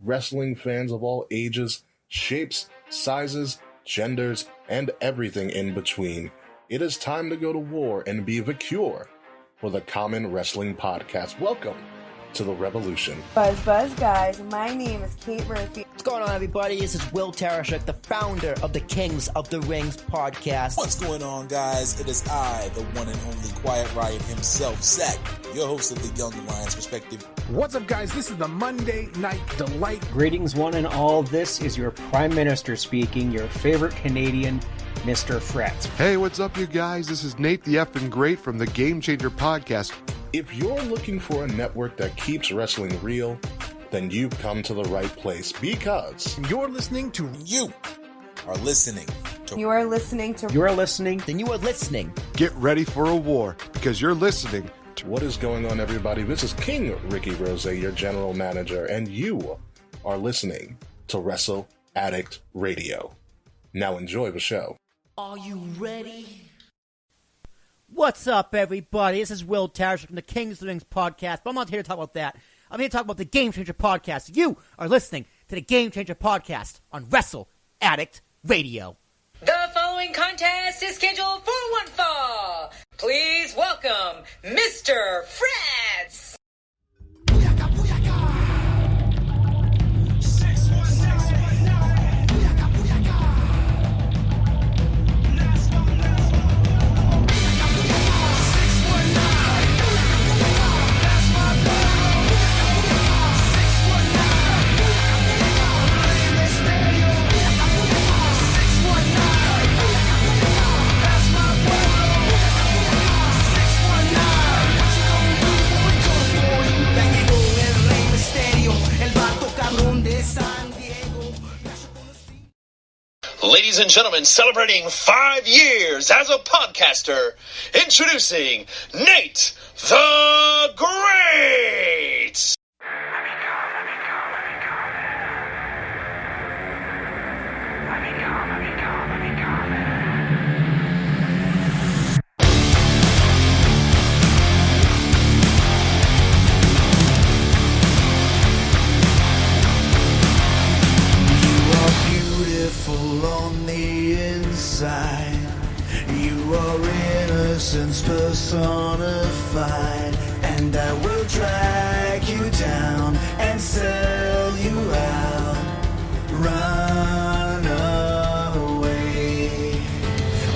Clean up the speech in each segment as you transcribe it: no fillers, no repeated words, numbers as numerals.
wrestling fans of all ages, shapes, sizes, genders, and everything in between. It is time to go to war and be VicTori for the Common Wrestling Podcast. Welcome to the revolution. Buzz, guys. My name is Kate Murphy. What's going on, everybody? This is Will Tarashuk, the founder of the Kings of the Rings podcast. What's going on, guys? It is I, the one and only Quiet Riot himself, Zach, your host of the Young Lions Perspective. What's up, guys? This is the Monday Night Delight. Greetings, one and all. This is your Prime Minister speaking, your favorite Canadian, Mr. Fretz. Hey, what's up, you guys? This is NateFNGreat from the Game Changer podcast. If you're looking for a network that keeps wrestling real, then you've come to the right place because you're listening to... You are listening to... You are listening to... You are listening... Then you are listening. Get ready for a war because you're listening to... What is going on, everybody? This is King Ricky Rose, your general manager, and you are listening to Wrestle, Addict Radio. Now enjoy the show. Are you ready? What's up, everybody? This is Will Tarashuk from the Kings of the Rings podcast, but I'm not here to talk about that. I'm here to talk about the Game Changer podcast. You are listening to the Game Changer podcast on Wrestle Addict Radio. The following contest is scheduled for one fall. Please welcome Mr. Fretz. Ladies and gentlemen, celebrating 5 years as a podcaster, introducing Nate the Great! On the inside, you are innocence personified, and I will drag you down and sell you out. Run away.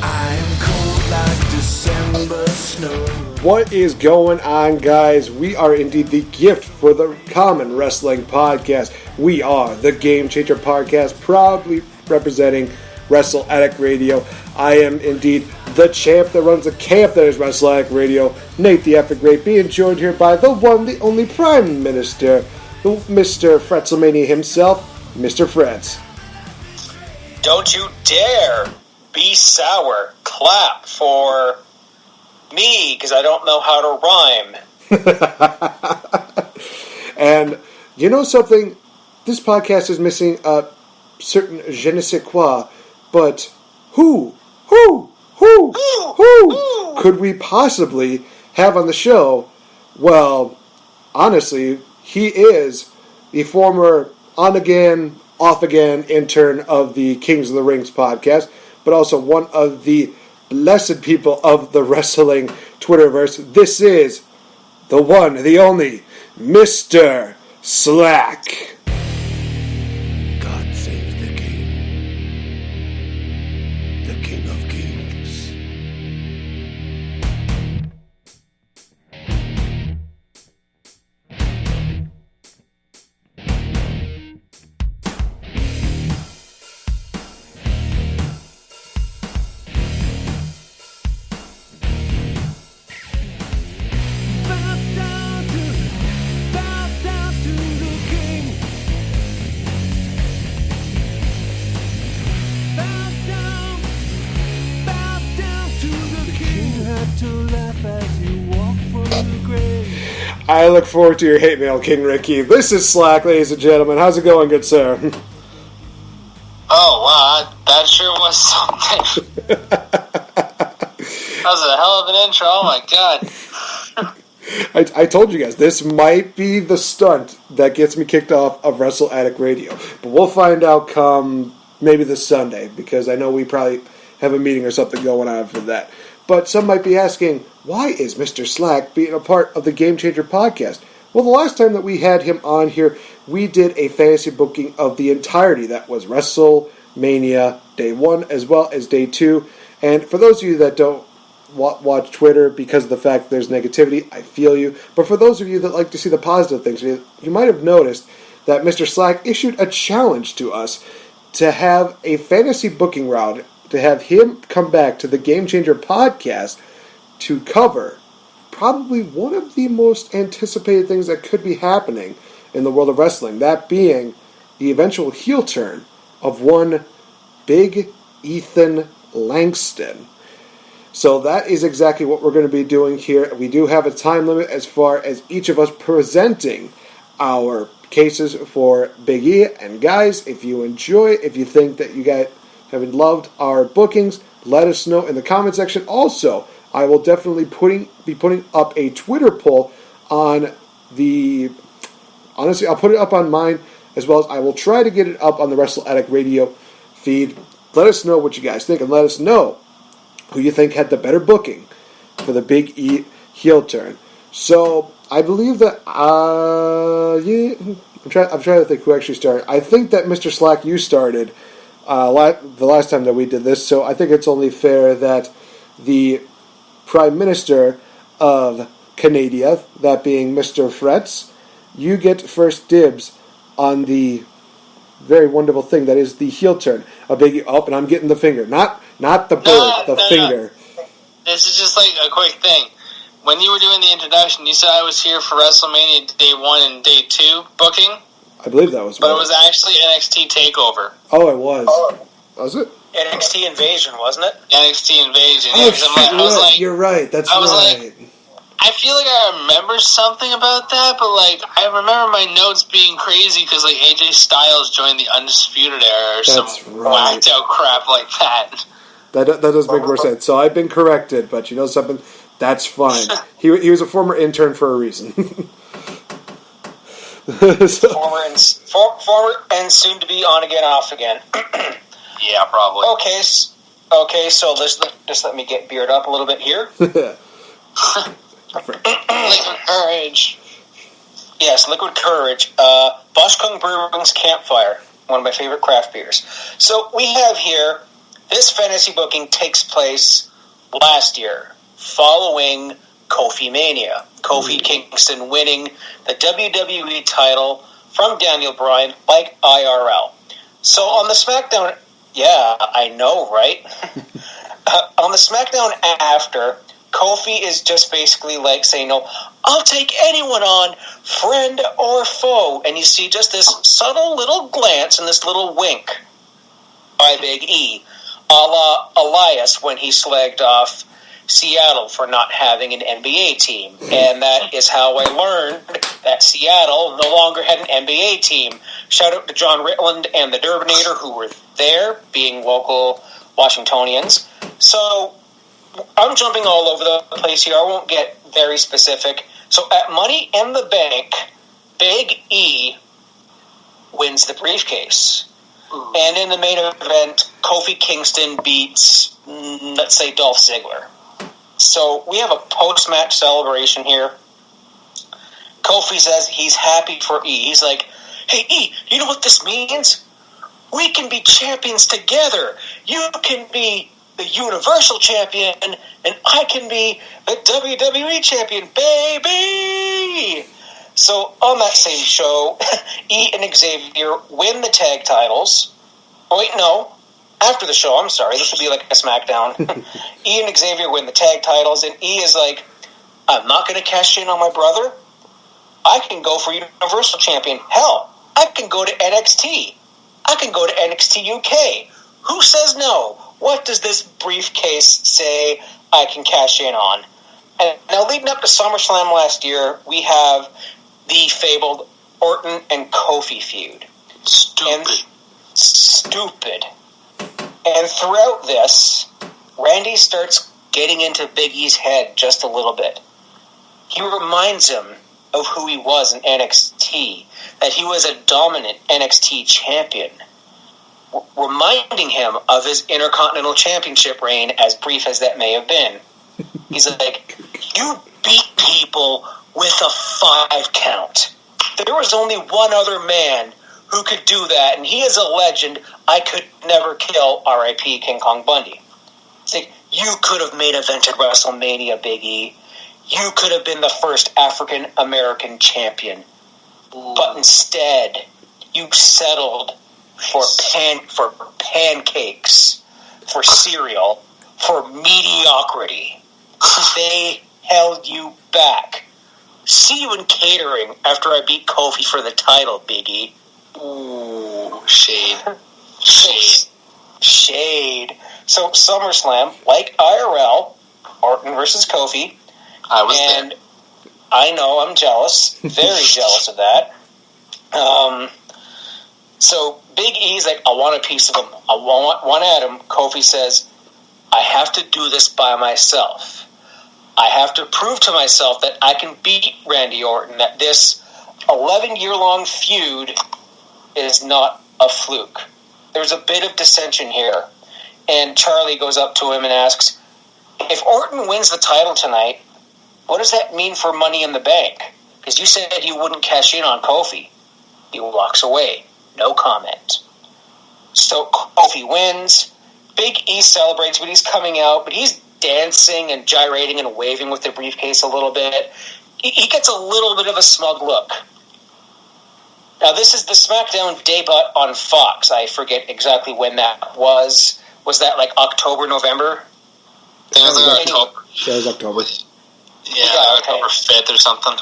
I am cold like December snow. What is going on, guys? We are indeed the gift for the Common Wrestling Podcast. We are the Game Changer Podcast, proudly representing Wrestle Addict Radio. I am indeed the champ that runs the camp that is Wrestle Addict Radio, Nate the NateFNGreat, being joined here by the one, the only Prime Minister, Mr. Fretzlemania himself, Mr. Fretz. Don't you dare be sour. Clap for me, because I don't know how to rhyme. And you know something? This podcast is missing a certain je ne sais quoi, but who could we possibly have on the show? Well, honestly, he is the former on-again, off-again intern of the Kings of the Rings podcast, but also one of the blessed people of the wrestling Twitterverse. This is the one, the only, Mr. Slack. I look forward to your hate mail, King Ricky. This is Slack, ladies and gentlemen. How's it going, good sir? Oh, wow, that sure was something. That was a hell of an intro, oh my god. I told you guys, this might be the stunt that gets me kicked off of Wrestle Addict Radio. But we'll find out come maybe this Sunday, because I know we probably have a meeting or something going on for that. But some might be asking, why is Mr. Slack being a part of the Game Changer podcast? Well, the last time that we had him on here, we did a fantasy booking of the entirety. That was WrestleMania Day 1 as well as Day 2. And for those of you that don't watch Twitter because of the fact there's negativity, I feel you. But for those of you that like to see the positive things, you might have noticed that Mr. Slack issued a challenge to us to have a fantasy booking round, to have him come back to the Game Changer podcast to cover probably one of the most anticipated things that could be happening in the world of wrestling, that being the eventual heel turn of one Big Ethan Langston. So that is exactly what we're going to be doing here. We do have a time limit as far as each of us presenting our cases for Big E. And guys, if you enjoy, if you think that you guys have loved our bookings, let us know in the comment section. Also, I will definitely be putting up a Twitter poll on the... Honestly, I'll put it up on mine, as well as I will try to get it up on the Wrestle Addict Radio feed. Let us know what you guys think, and let us know who you think had the better booking for the Big E heel turn. So, I believe that... I'm trying to think who actually started. I think that Mr. Slack, you started the last time that we did this, so I think it's only fair that the Prime Minister of Canada, that being Mr. Fretz, you get first dibs on the very wonderful thing that is the heel turn. A Big E up, and I'm getting the finger. Not the bird, the finger. No. This is just like a quick thing. When you were doing the introduction, you said I was here for WrestleMania Day 1 and Day 2 booking. I believe that was. But it was actually NXT TakeOver. Oh, it was. Was it? NXT Invasion, wasn't it? NXT Invasion. Oh, shit, you're right. That's right. Like, I feel like I remember something about that, but like I remember my notes being crazy because like AJ Styles joined the Undisputed Era or some whacked out crap like that. That does make more sense. So I've been corrected, but you know something? That's fine. He was a former intern for a reason. Former and soon to be on again, off again. Yeah, probably. Okay, so just let me get beard up a little bit here. Liquid Courage. Yes, Liquid Courage. Boschkung Brewing's Campfire, one of my favorite craft beers. So we have here, this fantasy booking takes place last year, following Kofi Mania. Kofi Kingston winning the WWE title from Daniel Bryan like IRL. So on the SmackDown, yeah, I know, right? On the SmackDown after, Kofi is just basically like saying, no, I'll take anyone on, friend or foe. And you see just this subtle little glance and this little wink by Big E, a la Elias when he slagged off Seattle for not having an NBA team. And that is how I learned that Seattle no longer had an NBA team. Shout out to John Ritland and the Durbinator who were there, being local Washingtonians. So I'm jumping all over the place here. I won't get very specific. So at Money in the Bank, Big E wins the briefcase. And in the main event, Kofi Kingston beats, let's say, Dolph Ziggler. So we have a post-match celebration here. Kofi says he's happy for E. He's like, hey, E, you know what this means? We can be champions together. You can be the Universal Champion, and I can be the WWE Champion, baby! So on that same show, E and Xavier win the tag titles. Oh, wait, no. After the show, I'm sorry, this would be like a SmackDown. E and Xavier win the tag titles, and E is like, I'm not going to cash in on my brother. I can go for Universal Champion. Hell, I can go to NXT. I can go to NXT UK. Who says no? What does this briefcase say I can cash in on? And now, leading up to SummerSlam last year, we have the fabled Orton and Kofi feud. Stupid. And throughout this, Randy starts getting into Big E's head just a little bit. he reminds him of who he was in NXT, that he was a dominant NXT champion, reminding him of his Intercontinental Championship reign, as brief as that may have been. He's like, you beat people with a 5 count. There was only one other man who could do that, and he is a legend. I could never kill R.I.P. King Kong Bundy. It's like, you could have main evented WrestleMania, Big E. You could have been the first African-American champion. But instead, you settled for pancakes, for cereal, for mediocrity. They held you back. See you in catering after I beat Kofi for the title, Big E. Ooh, shade. Shade. So SummerSlam, like IRL, Orton versus Kofi. I was there. I know, I'm jealous. Very jealous of that. So Big E's like, I want a piece of him. I want one at him. Kofi says, I have to do this by myself. I have to prove to myself that I can beat Randy Orton, that this 11-year-long feud is not a fluke. There's a bit of dissension here. And Charlie goes up to him and asks, if Orton wins the title tonight, what does that mean for Money in the Bank? Because you said you wouldn't cash in on Kofi. He walks away. No comment. So Kofi wins. Big E celebrates, but he's coming out, but he's dancing and gyrating and waving with the briefcase a little bit. He gets a little bit of a smug look. Now, this is the SmackDown debut on Fox. I forget exactly when that was. Was that like October, November? That was October. Yeah, October 5th or something.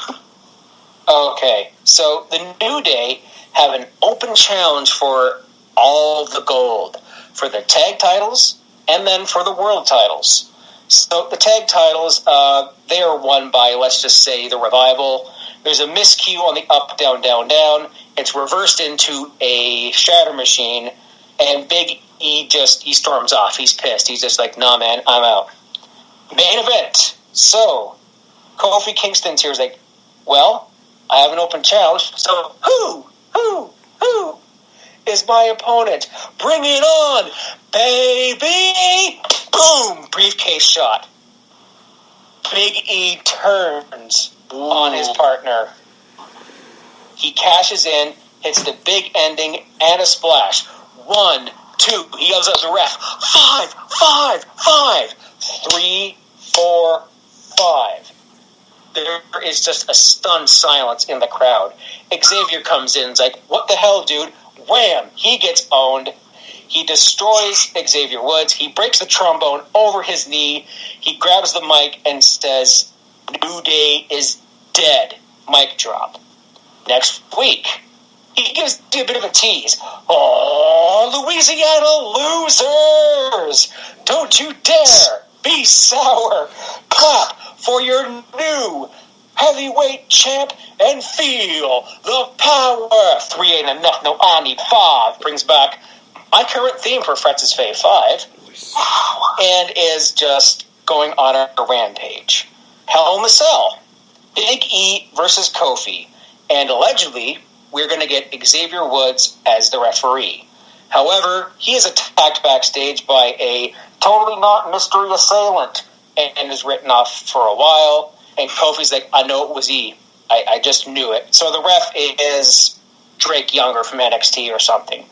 Okay, so the New Day have an open challenge for all the gold, for the tag titles and then for the world titles. So the tag titles, they are won by, let's just say, the Revival. There's a miscue on the up, down, down, down. It's reversed into a shatter machine, and Big E he storms off. He's pissed. He's just like, nah, man, I'm out. Main event. So Kofi Kingston's here. He's like, well, I have an open challenge, so who is my opponent? Bring it on, baby! Boom! Briefcase shot. Big E turns on his partner. He cashes in, hits the big ending, and a splash. 1, 2, he yells at the ref, 5, 5, 5, 3, 4, 5. There is just a stunned silence in the crowd. Xavier comes in and is like, what the hell, dude? Wham! He gets owned. He destroys Xavier Woods. He breaks the trombone over his knee. He grabs the mic and says, New Day is dead. Mic drop. Next week, he gives you a bit of a tease. Oh, Louisiana losers! Don't you dare be sour. Clap for your new heavyweight champ and feel the power. 3 ain't enough, no, I need 5. Brings back my current theme for Fretz's Fave 5 and is just going on a rampage. Hell in the Cell. Big E versus Kofi. And allegedly, we're going to get Xavier Woods as the referee. However, he is attacked backstage by a totally not mystery assailant and is written off for a while. And Kofi's like, I know it was E. I just knew it. So the ref is Drake Younger from NXT or something.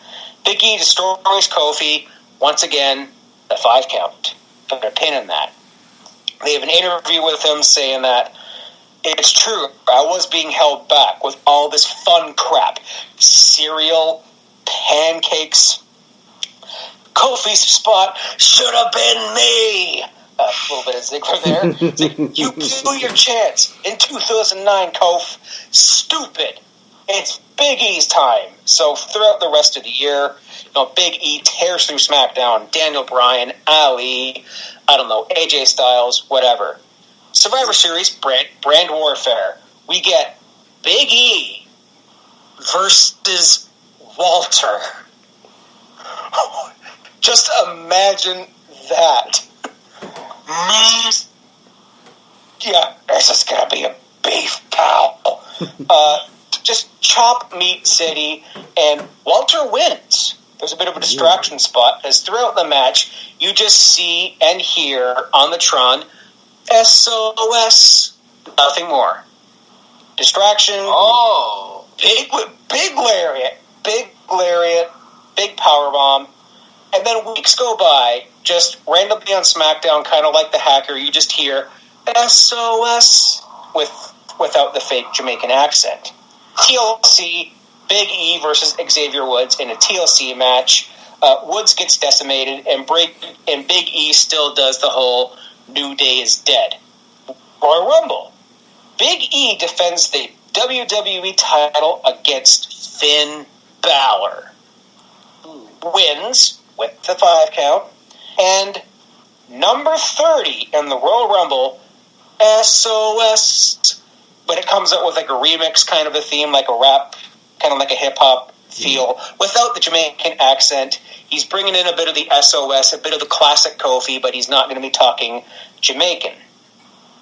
Big E destroys Kofi. Once again, the 5 count. Put a pin in that. They have an interview with him saying that it's true, I was being held back with all this fun crap. Cereal, pancakes. Kofi's spot should have been me. A little bit of Ziggler there. It's like, you blew your chance in 2009, Kof. Stupid. It's Big E's time. So throughout the rest of the year, Big E tears through SmackDown. Daniel Bryan, Ali, I don't know, AJ Styles, whatever. Survivor Series, brand warfare. We get Big E versus Walter. Just imagine that. Yeah, it's just gonna be a beef, pal. Just chop meat city, and Walter wins. There's a bit of a distraction spot, as throughout the match, you just see and hear on the Tron, SOS, nothing more. Distraction. Oh. Big lariat, big powerbomb. And then weeks go by, just randomly on SmackDown, kind of like the hacker, you just hear SOS without the fake Jamaican accent. TLC, Big E versus Xavier Woods in a TLC match. Woods gets decimated, and Big E still does the whole New Day is dead. Royal Rumble. Big E defends the WWE title against Finn Balor. Wins with the 5 count. And number 30 in the Royal Rumble, SOS. But it comes out with like a remix kind of a theme, like a rap, kind of like a hip-hop feel, without the Jamaican accent. He's bringing in a bit of the SOS, a bit of the classic Kofi, but he's not going to be talking Jamaican.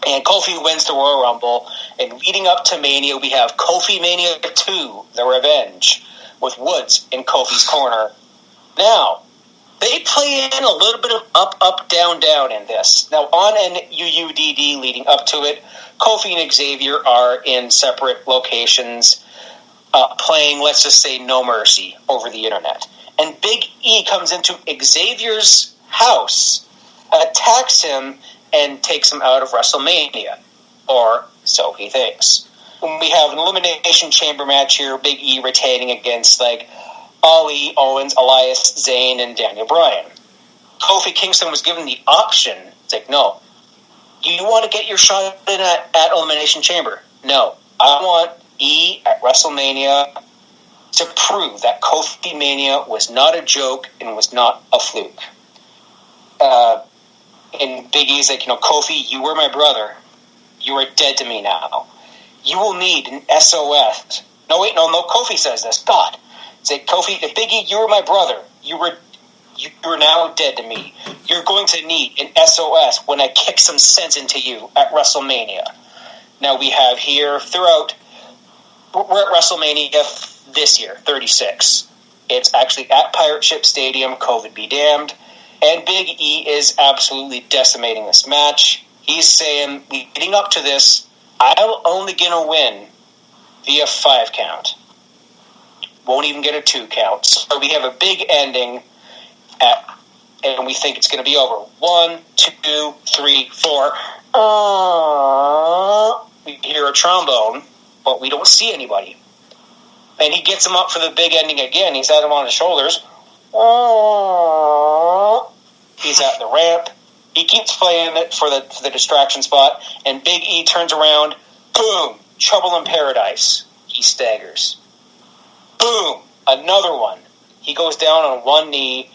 And Kofi wins the Royal Rumble, and leading up to Mania, we have Kofi Mania 2, The Revenge, with Woods in Kofi's corner. Now, they play in a little bit of up, down, down in this. Now, on an UUDD leading up to it, Kofi and Xavier are in separate locations, playing, let's just say, No Mercy over the internet. And Big E comes into Xavier's house, attacks him, and takes him out of WrestleMania. Or so he thinks. We have an Elimination Chamber match here, Big E retaining against, like, Ali, Owens, Elias, Zayn, and Daniel Bryan. Kofi Kingston was given the option. It's like, no. You want to get your shot in at Elimination Chamber? No. I want E at WrestleMania to prove that Kofi Mania was not a joke and was not a fluke. And Big E's like, Kofi, you were my brother. You are dead to me now. You will need an SOS. No, Kofi says this. God. It's like, Kofi, Big E, you were my brother. You are now dead to me. You're going to need an SOS when I kick some sense into you at WrestleMania. Now we have here throughout, we're at WrestleMania this year, 36. It's actually at Pirate Ship Stadium, COVID be damned. And Big E is absolutely decimating this match. He's saying, leading up to this, I'm only going to win via 5 count. Won't even get a 2 count. So we have a big ending, and we think it's going to be over. 1, 2, 3, 4. We hear a trombone, but we don't see anybody. And he gets him up for the big ending again. He's at him on his shoulders. He's at the ramp. He keeps playing it for the distraction spot, and Big E turns around. Boom! Trouble in Paradise. He staggers. Boom! Another one. He goes down on one knee,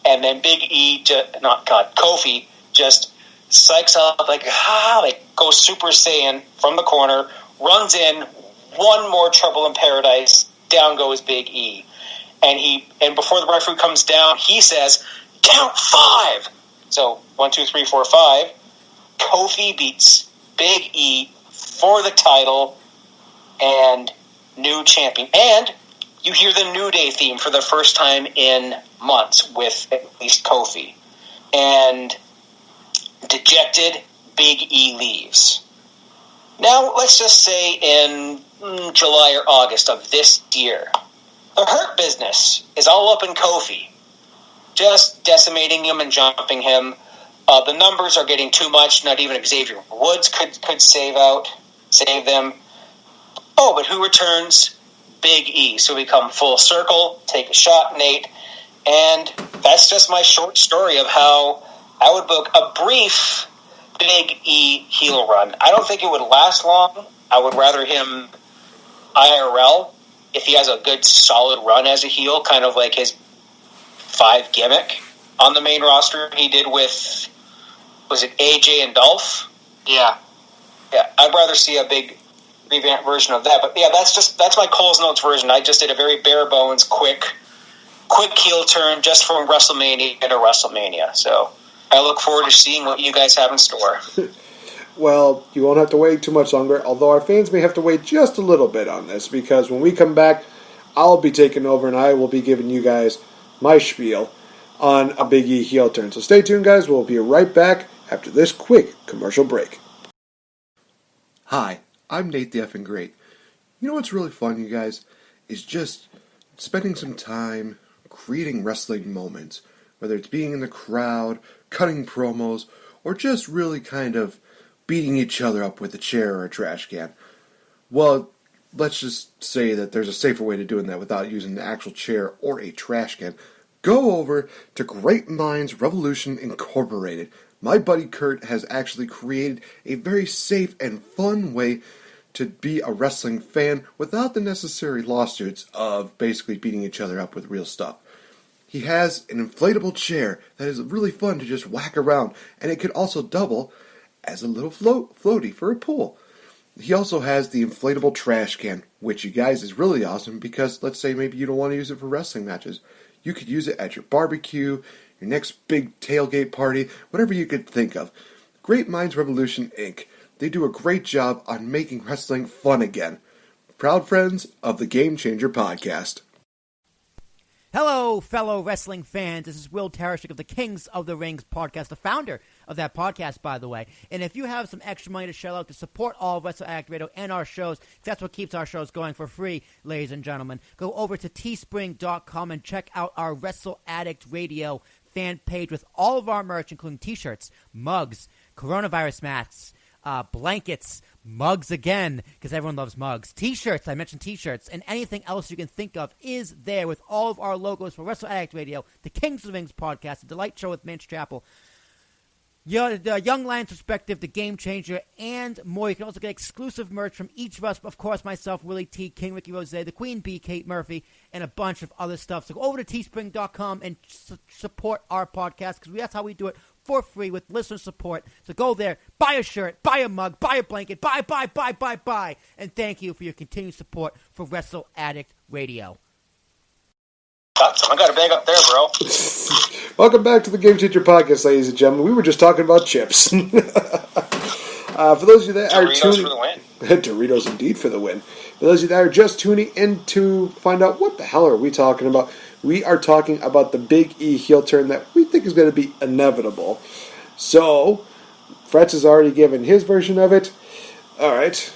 and then Big E, Kofi, just psychs up like goes Super Saiyan from the corner, runs in, one more Trouble in Paradise, down goes Big E. And before the referee comes down, he says, count 5! So, 1, 2, 3, 4, 5. Kofi beats Big E for the title and new champion. And you hear the New Day theme for the first time in months with at least Kofi. And dejected, Big E leaves. Now, let's just say in July or August of this year, the Hurt Business is all up in Kofi, just decimating him and jumping him. The numbers are getting too much. Not even Xavier Woods could save them. Oh, but who returns? Big E. So we come full circle, take a shot, Nate. And that's just my short story of how I would book a brief Big E heel run. I don't think it would last long. I would rather him IRL if he has a good solid run as a heel, kind of like his 5 gimmick on the main roster he did with, was it AJ and Dolph? Yeah. Yeah, I'd rather see a big revamped version of that. But yeah, that's my Cole's Notes version. I just did a very bare bones, quick heel turn just from WrestleMania to WrestleMania. So I look forward to seeing what you guys have in store. well, you won't have to wait too much longer, although our fans may have to wait just a little bit on this, because when we come back, I'll be taking over and I will be giving you guys my spiel on a Big E heel turn. So stay tuned, guys. We'll be right back after this quick commercial break. Hi, I'm NateFNGreat. You know what's really fun, you guys, is just spending some time creating wrestling moments, whether it's being in the crowd, cutting promos, or just really kind of beating each other up with a chair or a trash can. Well, let's just say that there's a safer way to doing that without using an actual chair or a trash can. Go over to Great Minds Revolution Incorporated. My buddy Kurt has actually created a very safe and fun way to be a wrestling fan without the necessary lawsuits of basically beating each other up with real stuff. He has an inflatable chair that is really fun to just whack around, and it could also double as a little floaty for a pool. He also has the inflatable trash can, which, you guys, is really awesome because let's say maybe you don't want to use it for wrestling matches. You could use it at your barbecue, your next big tailgate party, whatever you could think of. Great Minds Revolution, Inc. They do a great job on making wrestling fun again. Proud friends of the Game Changer podcast. Hello, fellow wrestling fans. This is Will Tarashik of the Kings of the Rings podcast, the founder of that podcast, by the way. And if you have some extra money to shell out to support all of Wrestle Addict Radio and our shows, that's what keeps our shows going for free, ladies and gentlemen, go over to teespring.com and check out our Wrestle Addict Radio fan page with all of our merch, including t-shirts, mugs, coronavirus masks, blankets, mugs again, because everyone loves mugs. T-shirts, I mentioned t-shirts, and anything else you can think of is there with all of our logos for Wrestle Addict Radio, the Kings of the Rings podcast, the Delight Show with Mitch Chappell, the Young Lions Perspective, the Game Changer, and more. You can also get exclusive merch from each of us, of course, myself, Willie T, King Ricky Rose, the Queen Bee, Kate Murphy, and a bunch of other stuff. So go over to teespring.com and support our podcast, because that's how we do it, for free with listener support. So go there, buy a shirt, buy a mug, buy a blanket, buy. And thank you for your continued support for Wrestle Addict Radio. Someone got a bag up there, bro. Welcome back to the Game Changer podcast, ladies and gentlemen. We were just talking about chips. For those of you that are tuning, for the win. Doritos indeed for the win. For those of you that are just tuning in to find out what the hell are we talking about, we are talking about the Big E heel turn that we think is going to be inevitable. So, Fretz has already given his version of it. All right,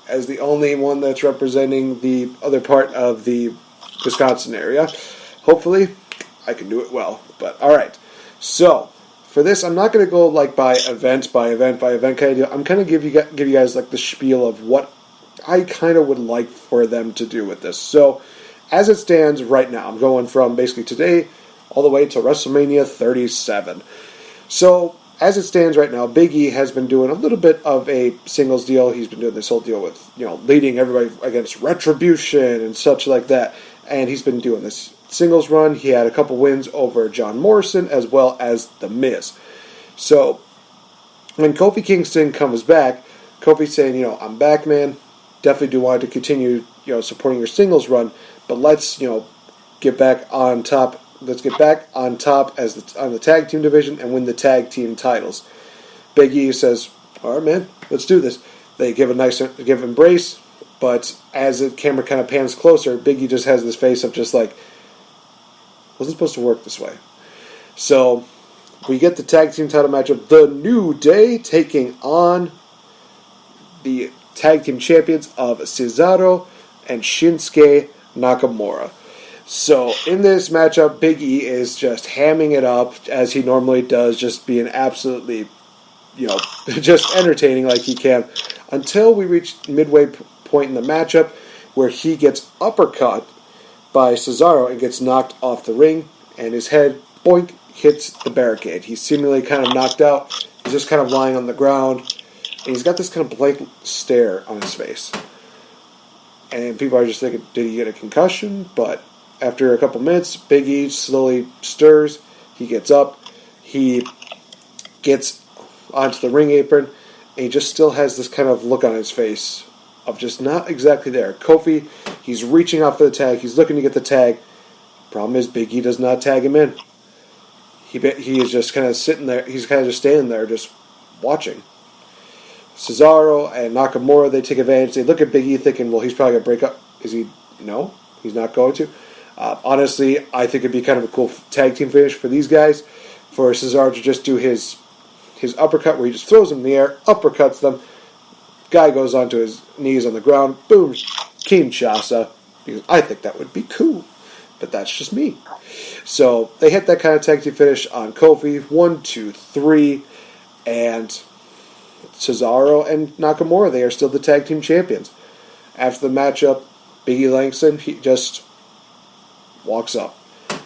as the only one that's representing the other part of the Wisconsin area. Hopefully, I can do it well. But, all right. So, for this, I'm not going to go like by event kind of deal. I'm kind of give you guys like the spiel of what I kind of would like for them to do with this. So, as it stands right now, I'm going from basically today all the way to WrestleMania 37. So, as it stands right now, Big E has been doing a little bit of a singles deal. He's been doing this whole deal with, leading everybody against Retribution and such like that. And he's been doing this singles run. He had a couple wins over John Morrison as well as The Miz. So, when Kofi Kingston comes back, Kofi's saying, I'm back, man. Definitely do want to continue, supporting your singles run. But let's, get back on top. Let's get back on top on the tag team division and win the tag team titles. Big E says, all right, man, let's do this. They give embrace. But as the camera kind of pans closer, Big E just has this face of just like, wasn't supposed to work this way. So, we get the tag team title matchup. The New Day taking on the tag team champions of Cesaro and Shinsuke Nakamura. So, in this matchup, Big E is just hamming it up as he normally does, just being absolutely, just entertaining like he can, until we reach midway point in the matchup where he gets uppercut by Cesaro and gets knocked off the ring, and his head, boink, hits the barricade. He's seemingly kind of knocked out. He's just kind of lying on the ground, and he's got this kind of blank stare on his face. And people are just thinking, did he get a concussion? But after a couple minutes, Big E slowly stirs. He gets up. He gets onto the ring apron, and he just still has this kind of look on his face of just not exactly there. Kofi, he's reaching out for the tag. He's looking to get the tag. Problem is, Big E does not tag him in. He is just kind of sitting there. He's kind of just standing there, just watching. Cesaro and Nakamura, they take advantage. They look at Big E thinking, well, he's probably going to break up. Is he? No, he's not going to. Honestly, I think it'd be kind of a cool tag team finish for these guys, for Cesaro to just do his uppercut where he just throws them in the air, uppercuts them. Guy goes onto his knees on the ground. Boom, Kinshasa. Because I think that would be cool. But that's just me. So they hit that kind of tag team finish on Kofi. 1, 2, 3. And Cesaro and Nakamura, they are still the tag team champions. After the matchup, Big E Langston, he just walks up.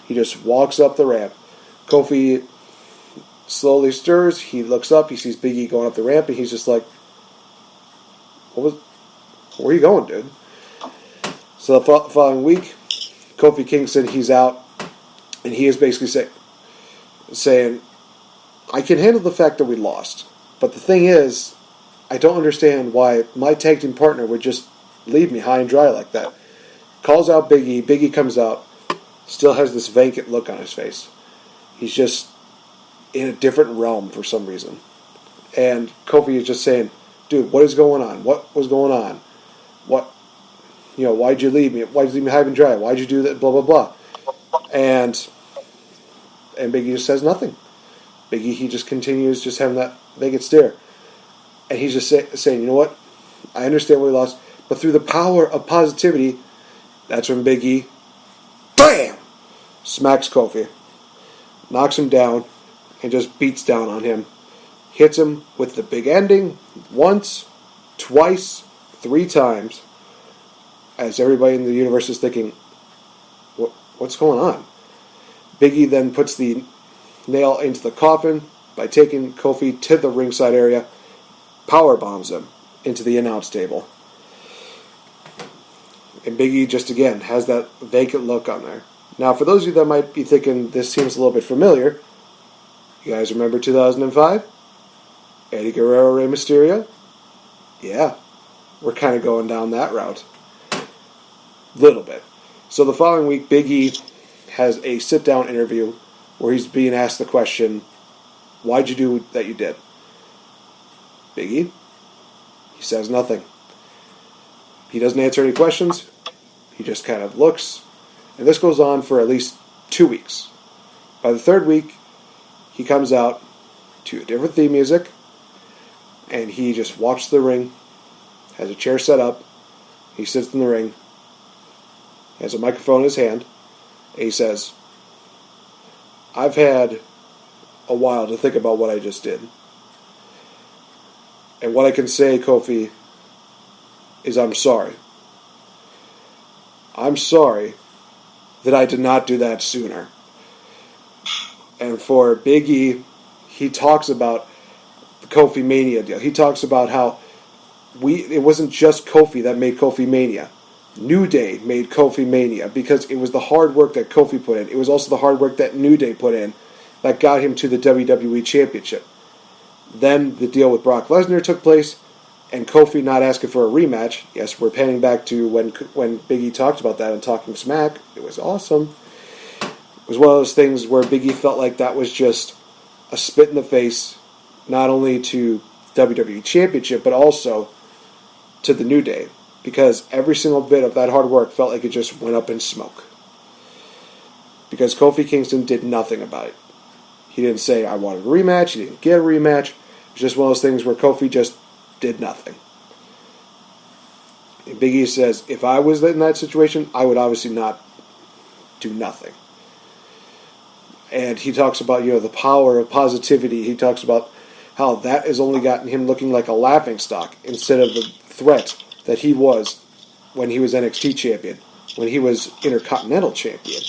He just walks up the ramp. Kofi slowly stirs. He looks up. He sees Big E going up the ramp, and he's just like, where are you going, dude? So the following week, Kofi Kingston, he's out, and he is basically saying, I can handle the fact that we lost, but the thing is, I don't understand why my tag team partner would just leave me high and dry like that. Calls out Big E. Big E comes out, still has this vacant look on his face. He's just in a different realm for some reason. And Kofi is just saying, dude, what is going on? What was going on? Why'd you leave me? Why'd you leave me high and dry? Why'd you do that? Blah, blah, blah. And Big E just says nothing. Big E, he just continues just having that vacant stare. And he's just saying, you know what? I understand we lost, but through the power of positivity, that's when Big E, BAM! Smacks Kofi. Knocks him down and just beats down on him. Hits him with the big ending once, twice, 3 times. As everybody in the universe is thinking, what's going on? Big E then puts the nail into the coffin by taking Kofi to the ringside area, power bombs him into the announce table. And Big E just again has that vacant look on there. Now, for those of you that might be thinking this seems a little bit familiar, you guys remember 2005? Eddie Guerrero, Rey Mysterio? Yeah, we're kind of going down that route. Little bit. So the following week, Big E has a sit-down interview where he's being asked the question, why'd you do that you did? Big E? He says nothing. He doesn't answer any questions. He just kind of looks. And this goes on for at least 2 weeks. By the 3rd week, he comes out to a different theme music, and he just walks to the ring, has a chair set up, he sits in the ring, has a microphone in his hand, and he says, I've had a while to think about what I just did. And what I can say, Kofi, is I'm sorry. I'm sorry that I did not do that sooner. And for Big E, he talks about the Kofi Mania deal. He talks about how it wasn't just Kofi that made Kofi Mania. New Day made Kofi Mania because it was the hard work that Kofi put in. It was also the hard work that New Day put in that got him to the WWE Championship. Then the deal with Brock Lesnar took place, and Kofi not asking for a rematch. Yes, we're panning back to when Big E talked about that on Talking Smack. It was awesome. It was one of those things where Big E felt like that was just a spit in the face, not only to WWE Championship, but also to the New Day. Because every single bit of that hard work felt like it just went up in smoke. Because Kofi Kingston did nothing about it. He didn't say, I wanted a rematch. He didn't get a rematch. It was just one of those things where Kofi just did nothing. And Big E says, if I was in that situation, I would obviously not do nothing. And he talks about, the power of positivity. He talks about how that has only gotten him looking like a laughingstock instead of the threat that he was when he was NXT champion, when he was Intercontinental champion.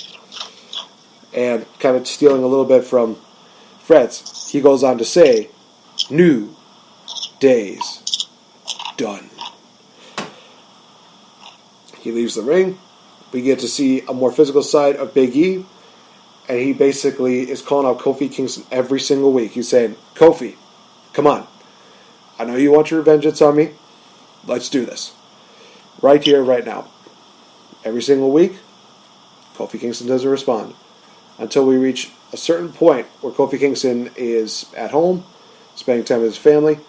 And kind of stealing a little bit from Fretz, he goes on to say, New Days done. He leaves the ring. We get to see a more physical side of Big E, and he basically is calling out Kofi Kingston every single week. He's saying, Kofi, come on. I know you want your vengeance on me. Let's do this. Right here, right now. Every single week, Kofi Kingston doesn't respond. Until we reach a certain point where Kofi Kingston is at home, spending time with his family,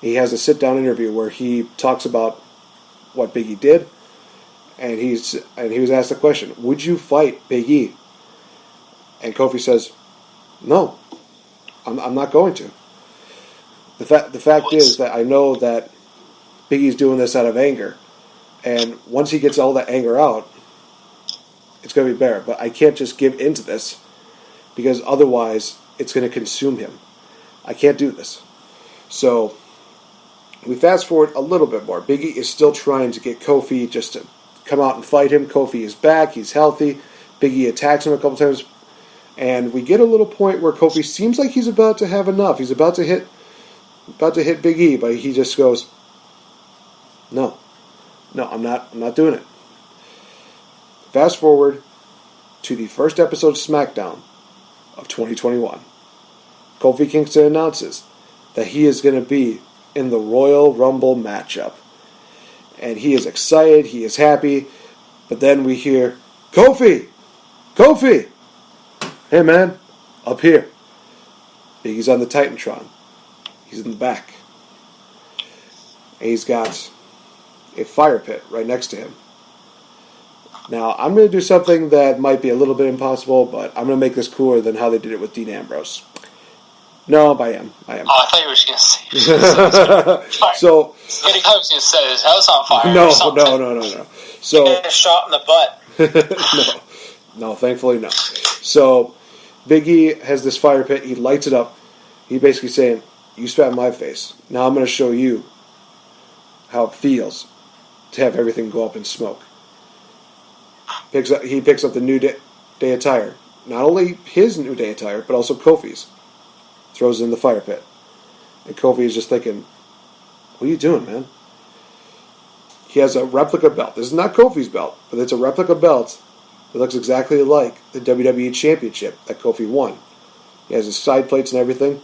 He has a sit-down interview where he talks about what Big E did, and he was asked the question, would you fight Big E? And Kofi says, no, I'm not going to. The fact is that I know that Big E's doing this out of anger, and once he gets all that anger out, it's going to be better. But I can't just give into this, because otherwise it's going to consume him. I can't do this. So we fast forward a little bit more. Big E is still trying to get Kofi just to come out and fight him. Kofi is back. He's healthy. Big E attacks him a couple times. And we get a little point where Kofi seems like he's about to have enough. He's about to hit Big E, but he just goes, no, I'm not doing it. Fast forward to the first episode of SmackDown of 2021. Kofi Kingston announces that he is going to be in the Royal Rumble matchup. And he is excited, he is happy, but then we hear, Kofi! Hey man, up here. Big E's on the Titantron. He's in the back. And he's got a fire pit right next to him. Now, I'm going to do something that might be a little bit impossible, but I'm going to make this cooler than how they did it with Dean Ambrose. No, I am. Oh, I thought you were just going to say. So, I was going to set his house on fire. No. So, get a shot in the butt. No, thankfully no. So, Big E has this fire pit. He lights it up. He's basically saying, you spat in my face. Now I'm going to show you how it feels to have everything go up in smoke. He picks up the New Day attire. Not only his New Day attire, but also Kofi's. Throws it in the fire pit. And Kofi is just thinking, what are you doing, man? He has a replica belt. This is not Kofi's belt, but it's a replica belt that looks exactly like the WWE Championship that Kofi won. He has his side plates and everything.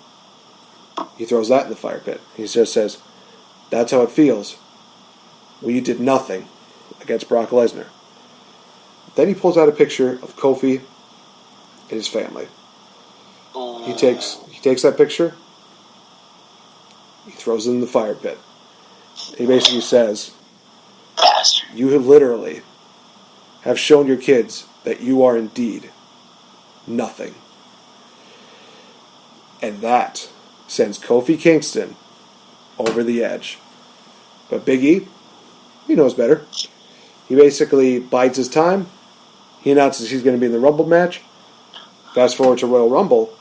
He throws that in the fire pit. He just says, that's how it feels when you did nothing against Brock Lesnar. Then he pulls out a picture of Kofi and his family. He takes that picture. He throws it in the fire pit. He basically says, you literally have shown your kids that you are indeed nothing. And that sends Kofi Kingston over the edge. But Big E, he knows better. He basically bides his time. He announces he's going to be in the Rumble match. Fast forward to Royal Rumble,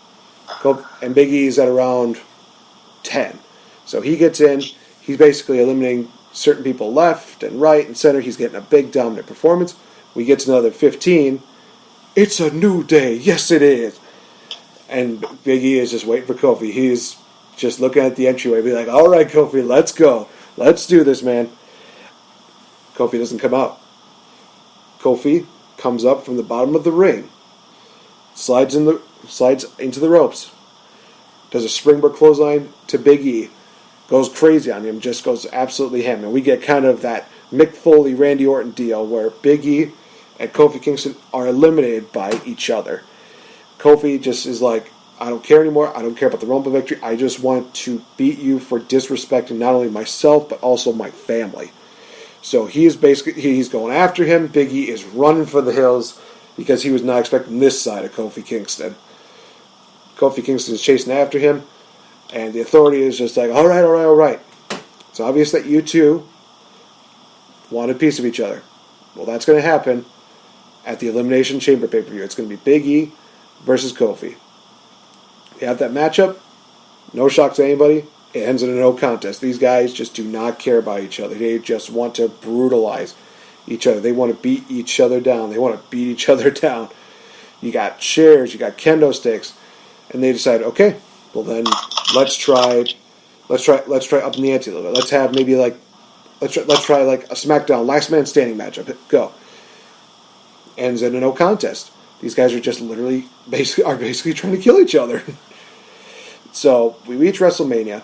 and Big E is at around 10. So he gets in. He's basically eliminating certain people left and right and center. He's getting a big dominant performance. We get to another 15. It's a new day. Yes, it is. And Big E is just waiting for Kofi. He's just looking at the entryway, be like, all right, Kofi, let's go. Let's do this, man. Kofi doesn't come out. Kofi comes up from the bottom of the ring, slides into the ropes, does a springboard clothesline to Big E, goes crazy on him, just goes absolutely ham. And we get kind of that Mick Foley, Randy Orton deal where Big E and Kofi Kingston are eliminated by each other. Kofi just is like, I don't care anymore. I don't care about the Rumble victory. I just want to beat you for disrespecting not only myself, but also my family. So he's going after him. Big E is running for the hills because he was not expecting this side of Kofi Kingston. Kofi Kingston is chasing after him, and the Authority is just like, all right. It's obvious that you two want a piece of each other. Well, that's going to happen at the Elimination Chamber pay-per-view. It's going to be Big E versus Kofi. You have that matchup. No shock to anybody. It ends in a no contest. These guys just do not care about each other. They just want to brutalize each other. They want to beat each other down. You got chairs, you got kendo sticks, and they decide, okay, well then let's try up in the ante a little bit. Let's have maybe let's try like a SmackDown last man standing matchup. Go. Ends in a no contest. These guys are just basically trying to kill each other. So we reach WrestleMania,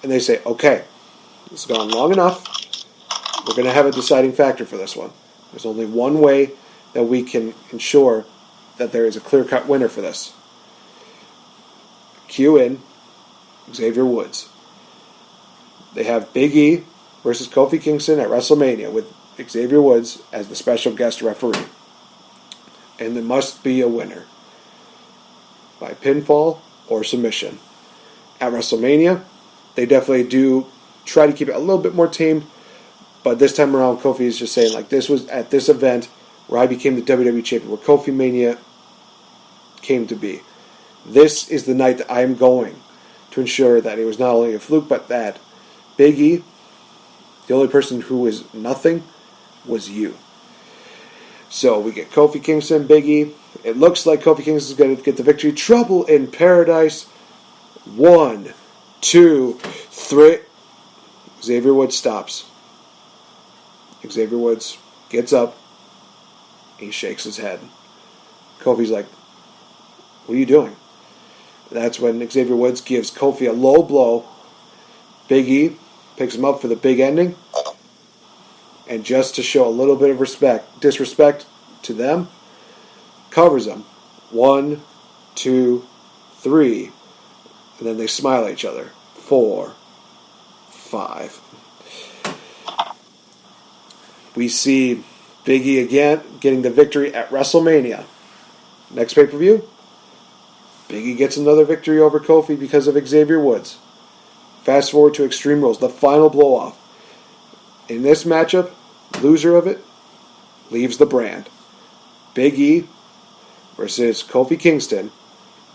and they say, okay, this has gone long enough. We're going to have a deciding factor for this one. There's only one way that we can ensure that there is a clear-cut winner for this. Cue in Xavier Woods. they have Big E versus Kofi Kingston at WrestleMania with Xavier Woods as the special guest referee. And there must be a winner by pinfall or submission. At WrestleMania, they definitely do try to keep it a little bit more tamed, but this time around, Kofi is just saying, like, this was at this event where I became the WWE Champion, where Kofi Mania came to be. This is the night that I am going to ensure that it was not only a fluke, but that Big E, the only person who is nothing, was you. So we get Kofi Kingston, Big E. It looks like Kofi Kingston is going to get the victory. Trouble in Paradise. 1, 2, 3. Xavier Woods stops. Xavier Woods gets up. He shakes his head. Kofi's like, what are you doing? That's when Xavier Woods gives Kofi a low blow. Big E picks him up for the big ending. And just to show a little bit of disrespect to them, covers them. 1, 2, 3. And then they smile at each other. 4, 5. We see Big E again getting the victory at WrestleMania. Next pay-per-view, Big E gets another victory over Kofi because of Xavier Woods. Fast forward to Extreme Rules, the final blow-off. In this matchup, loser of it leaves the brand. Big E versus Kofi Kingston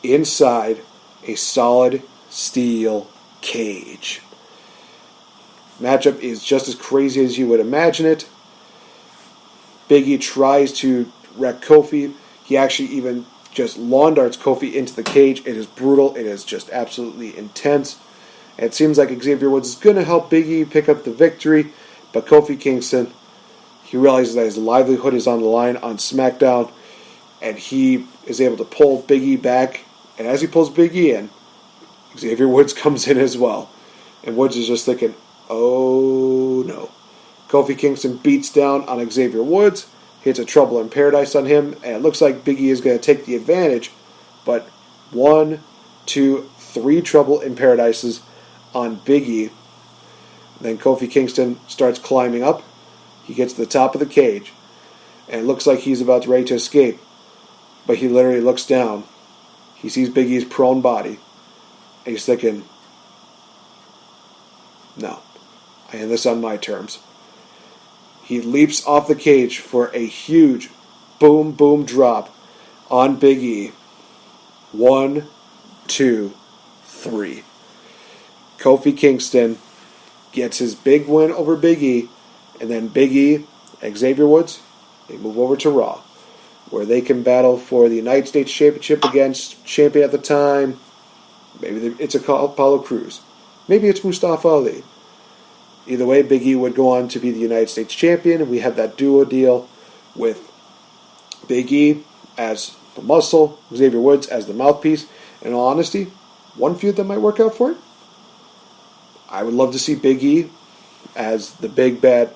inside a solid steel cage. Matchup is just as crazy as you would imagine it. Big E tries to wreck Kofi. He actually even just lawn darts Kofi into the cage. It is brutal. It is just absolutely intense. And it seems like Xavier Woods is going to help Big E pick up the victory. But Kofi Kingston, he realizes that his livelihood is on the line on SmackDown. And he is able to pull Big E back. And as he pulls Big E in, Xavier Woods comes in as well. And Woods is just thinking, oh no. Kofi Kingston beats down on Xavier Woods, hits a Trouble in Paradise on him, and it looks like Big E is going to take the advantage. But 1, 2, 3 Trouble in Paradises on Big E. Then Kofi Kingston starts climbing up. He gets to the top of the cage, and it looks like he's about ready to escape. But he literally looks down. He sees Big E's prone body, and he's thinking, no, I end this on my terms. He leaps off the cage for a huge boom, boom drop on Big E. 1, 2, 3. Kofi Kingston gets his big win over Big E, and then Big E, Xavier Woods, they move over to Raw, where they can battle for the United States Championship against champion at the time. Maybe it's Apollo Crews. Maybe it's Mustafa Ali. Either way, Big E would go on to be the United States Champion, and we have that duo deal with Big E as the muscle, Xavier Woods as the mouthpiece. In all honesty, one feud that might work out for it, I would love to see Big E as the big bad,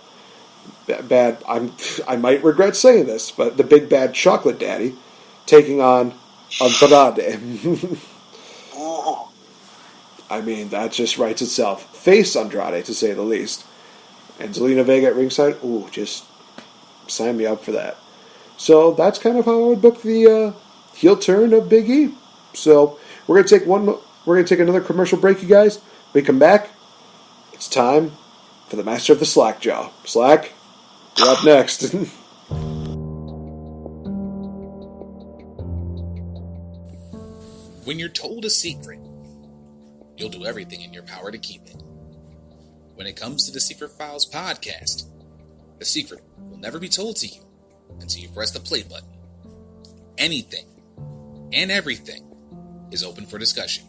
I might regret saying this, but the big bad chocolate daddy taking on Andrade. I mean, that just writes itself. Face Andrade, to say the least. And Zelina Vega at ringside, ooh, just sign me up for that. So that's kind of how I would book the heel turn of Big E. So we're gonna take another commercial break, you guys. When we come back, it's time for the master of the slack jaw. Slack, you're up next. When you're told a secret, you'll do everything in your power to keep it. When it comes to the Secret Files podcast, the secret will never be told to you until you press the play button. Anything and everything is open for discussion.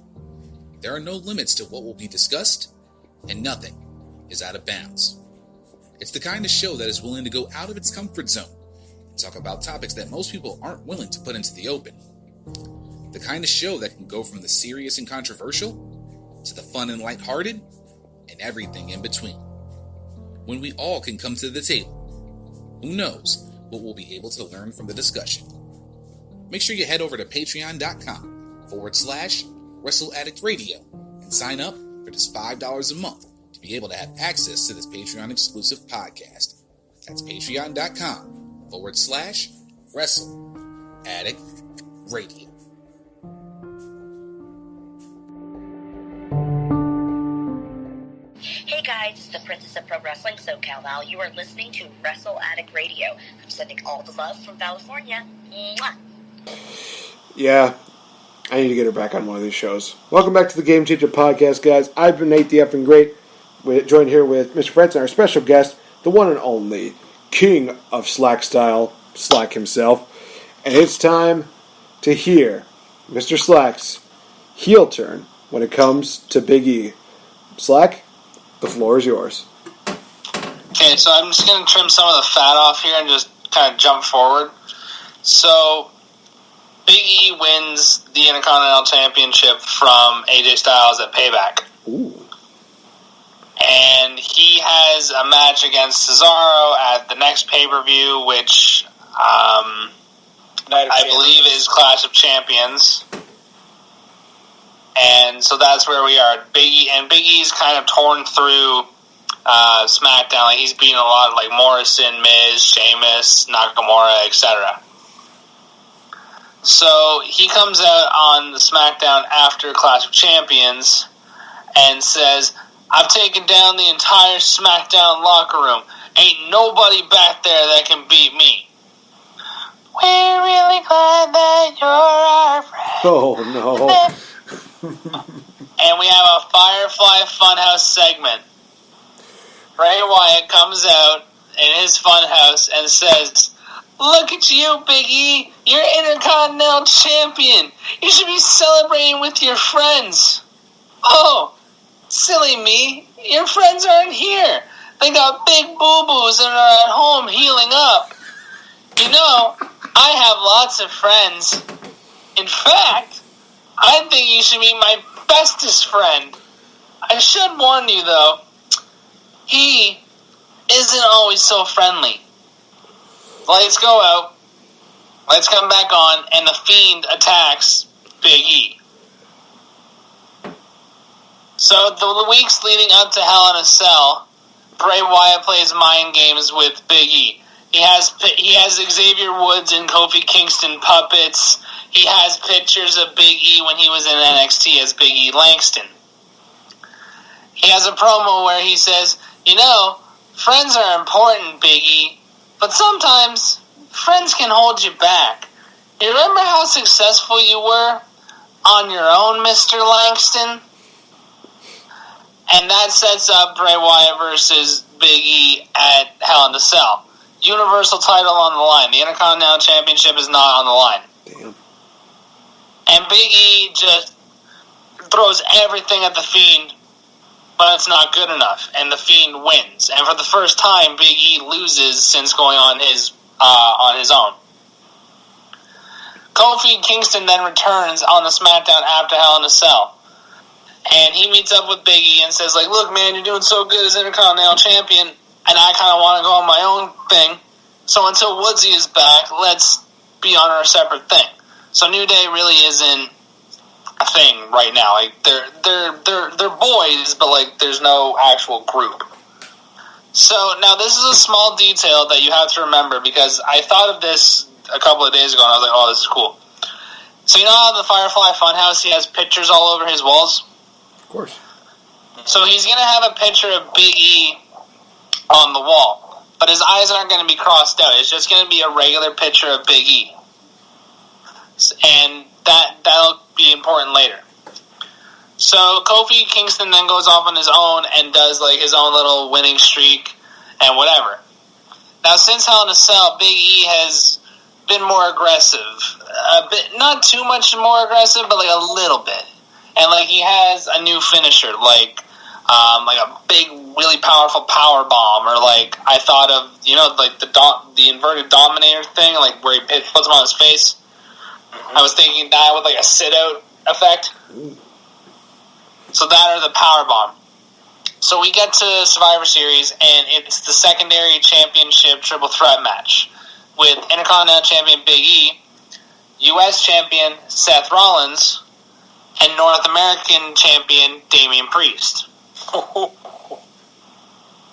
There are no limits to what will be discussed, and nothing is out of bounds. It's the kind of show that is willing to go out of its comfort zone and talk about topics that most people aren't willing to put into the open. The kind of show that can go from the serious and controversial to the fun and lighthearted, and everything in between. When we all can come to the table, who knows what we'll be able to learn from the discussion. Make sure you head over to patreon.com/Wrestle Addict Radio and sign up for just $5 a month to to be able to have access to this Patreon exclusive podcast. That's patreon.com/Wrestle Addict Radio. Hey guys, it's the Princess of Pro Wrestling, SoCal Val. You are listening to Wrestle Addict Radio. I'm sending all the love from California. Mwah. Yeah, I need to get her back on one of these shows. Welcome back to the Game Changer Podcast, guys. I've been NateFNGreat, joined here with Mr. Fretz and our special guest, the one and only King of Slack Style, Slack himself. And it's time to hear Mr. Slack's heel turn when it comes to Big E. Slack, the floor is yours. Okay, so I'm just going to trim some of the fat off here and just kind of jump forward. So, Big E wins the Intercontinental Championship from AJ Styles at Payback. Ooh. And he has a match against Cesaro at the next pay-per-view, which I believe is Clash of Champions. And so that's where we are. Big E's kind of torn through SmackDown. Like, he's beaten a lot of like Morrison, Miz, Sheamus, Nakamura, etc. So he comes out on the SmackDown after Clash of Champions and says, "I've taken down the entire SmackDown locker room. Ain't nobody back there that can beat me. We're really glad that you're our friend." Oh, no. And we have a Firefly Funhouse segment. Bray Wyatt comes out in his funhouse and says, "Look at you, Big E. You're Intercontinental Champion. You should be celebrating with your friends." "Oh, silly me. Your friends aren't here. They got big boo-boos and are at home healing up. You know, I have lots of friends. In fact, I think you should be my bestest friend. I should warn you, though, he isn't always so friendly. Lights go out, lights come back on, and the Fiend attacks Big E. So the weeks leading up to Hell in a Cell, Bray Wyatt plays mind games with Big E. He has Xavier Woods and Kofi Kingston puppets. He has pictures of Big E when he was in NXT as Big E Langston. He has a promo where he says, "You know, friends are important, Big E, but sometimes friends can hold you back. You remember how successful you were on your own, Mr. Langston?" And that sets up Bray Wyatt versus Big E at Hell in a Cell. Universal title on the line. The Intercontinental Championship is not on the line. Damn. And Big E just throws everything at the Fiend, but it's not good enough. And the Fiend wins. And for the first time, Big E loses since going on his own. Kofi Kingston then returns on the SmackDown after Hell in a Cell. And he meets up with Big E and says, like, "Look, man, you're doing so good as Intercontinental Champion, and I kind of want to go on my own thing. So until Woodsy is back, let's be on our separate thing." So New Day really isn't a thing right now. Like, they're boys, but like there's no actual group. So now this is a small detail that you have to remember, because I thought of this a couple of days ago and I was like, "Oh, this is cool." So you know how the Firefly Funhouse, he has pictures all over his walls? Of course. So he's going to have a picture of Big E on the wall, but his eyes aren't going to be crossed out. It's just going to be a regular picture of Big E. And that'll be important later. So Kofi Kingston then goes off on his own and does like his own little winning streak and whatever. Now, since Hell in a Cell, Big E has been more aggressive. A bit, not too much more aggressive, but like a little bit. And like he has a new finisher, like a big, really powerful power bomb, or like I thought of, you know, like the inverted Dominator thing, like where he puts him on his face. I was thinking that with like a sit out effect. So that or the power bomb. So we get to Survivor Series, and it's the secondary championship triple threat match with Intercontinental Champion Big E, U.S. Champion Seth Rollins, and North American Champion Damian Priest.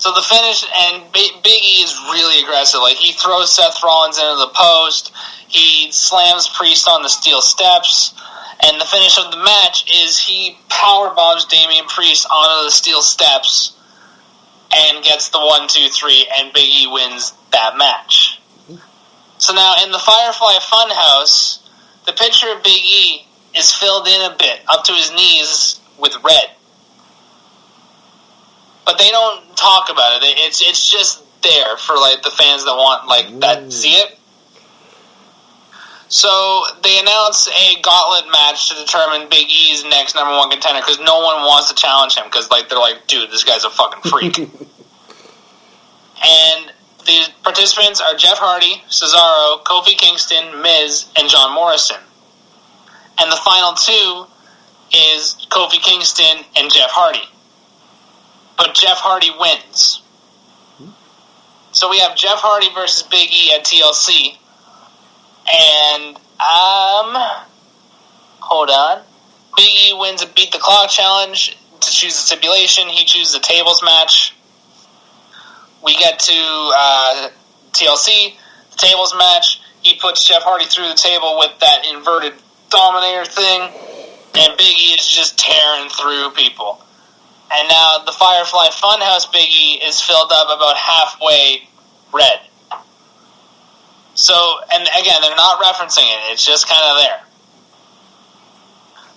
So the finish, and Big E is really aggressive. Like, he throws Seth Rollins into the post, he slams Priest on the steel steps, and the finish of the match is he powerbombs Damian Priest onto the steel steps and gets the 1, 2, 3, and Big E wins that match. So now in the Firefly Funhouse, the picture of Big E is filled in a bit, up to his knees, with red. But they don't talk about it. It's just there for like the fans that want that see it. So they announce a gauntlet match to determine Big E's next number 1 contender because no one wants to challenge him because they're like, dude, this guy's a fucking freak. And the participants are Jeff Hardy, Cesaro, Kofi Kingston, Miz, and John Morrison. And the final 2 is Kofi Kingston and Jeff Hardy. But Jeff Hardy wins. So we have Jeff Hardy versus Big E at TLC. And, hold on. Big E wins a Beat the Clock challenge to choose the stipulation. He chooses a tables match. We get to TLC, the tables match. He puts Jeff Hardy through the table with that inverted Dominator thing. And Big E is just tearing through people. And now the Firefly Funhouse Big E is filled up about halfway red. So, and again, they're not referencing it. It's just kind of there.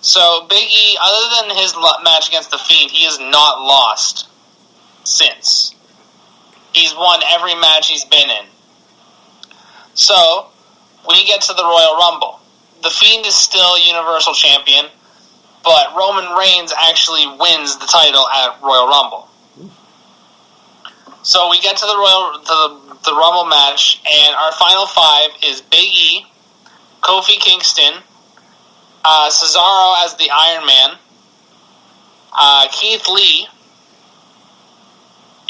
So Big E, other than his match against The Fiend, he has not lost since. He's won every match he's been in. So, we get to the Royal Rumble. The Fiend is still Universal Champion, but Roman Reigns actually wins the title at Royal Rumble. So we get to the Rumble match, and our final 5 is Big E, Kofi Kingston, Cesaro as the Iron Man, Keith Lee,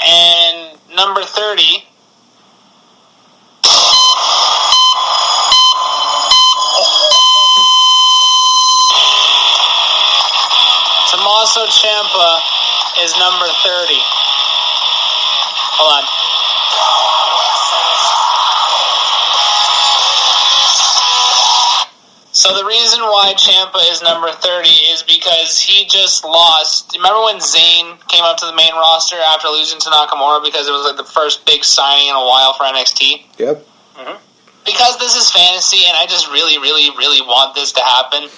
and number 30. Tommaso Ciampa is number 30. Hold on. So the reason why Ciampa is number 30 is because he just lost. Remember when Zayn came up to the main roster after losing to Nakamura because it was like the first big signing in a while for NXT? Yep. Mm-hmm. Because this is fantasy and I just really, really, really want this to happen.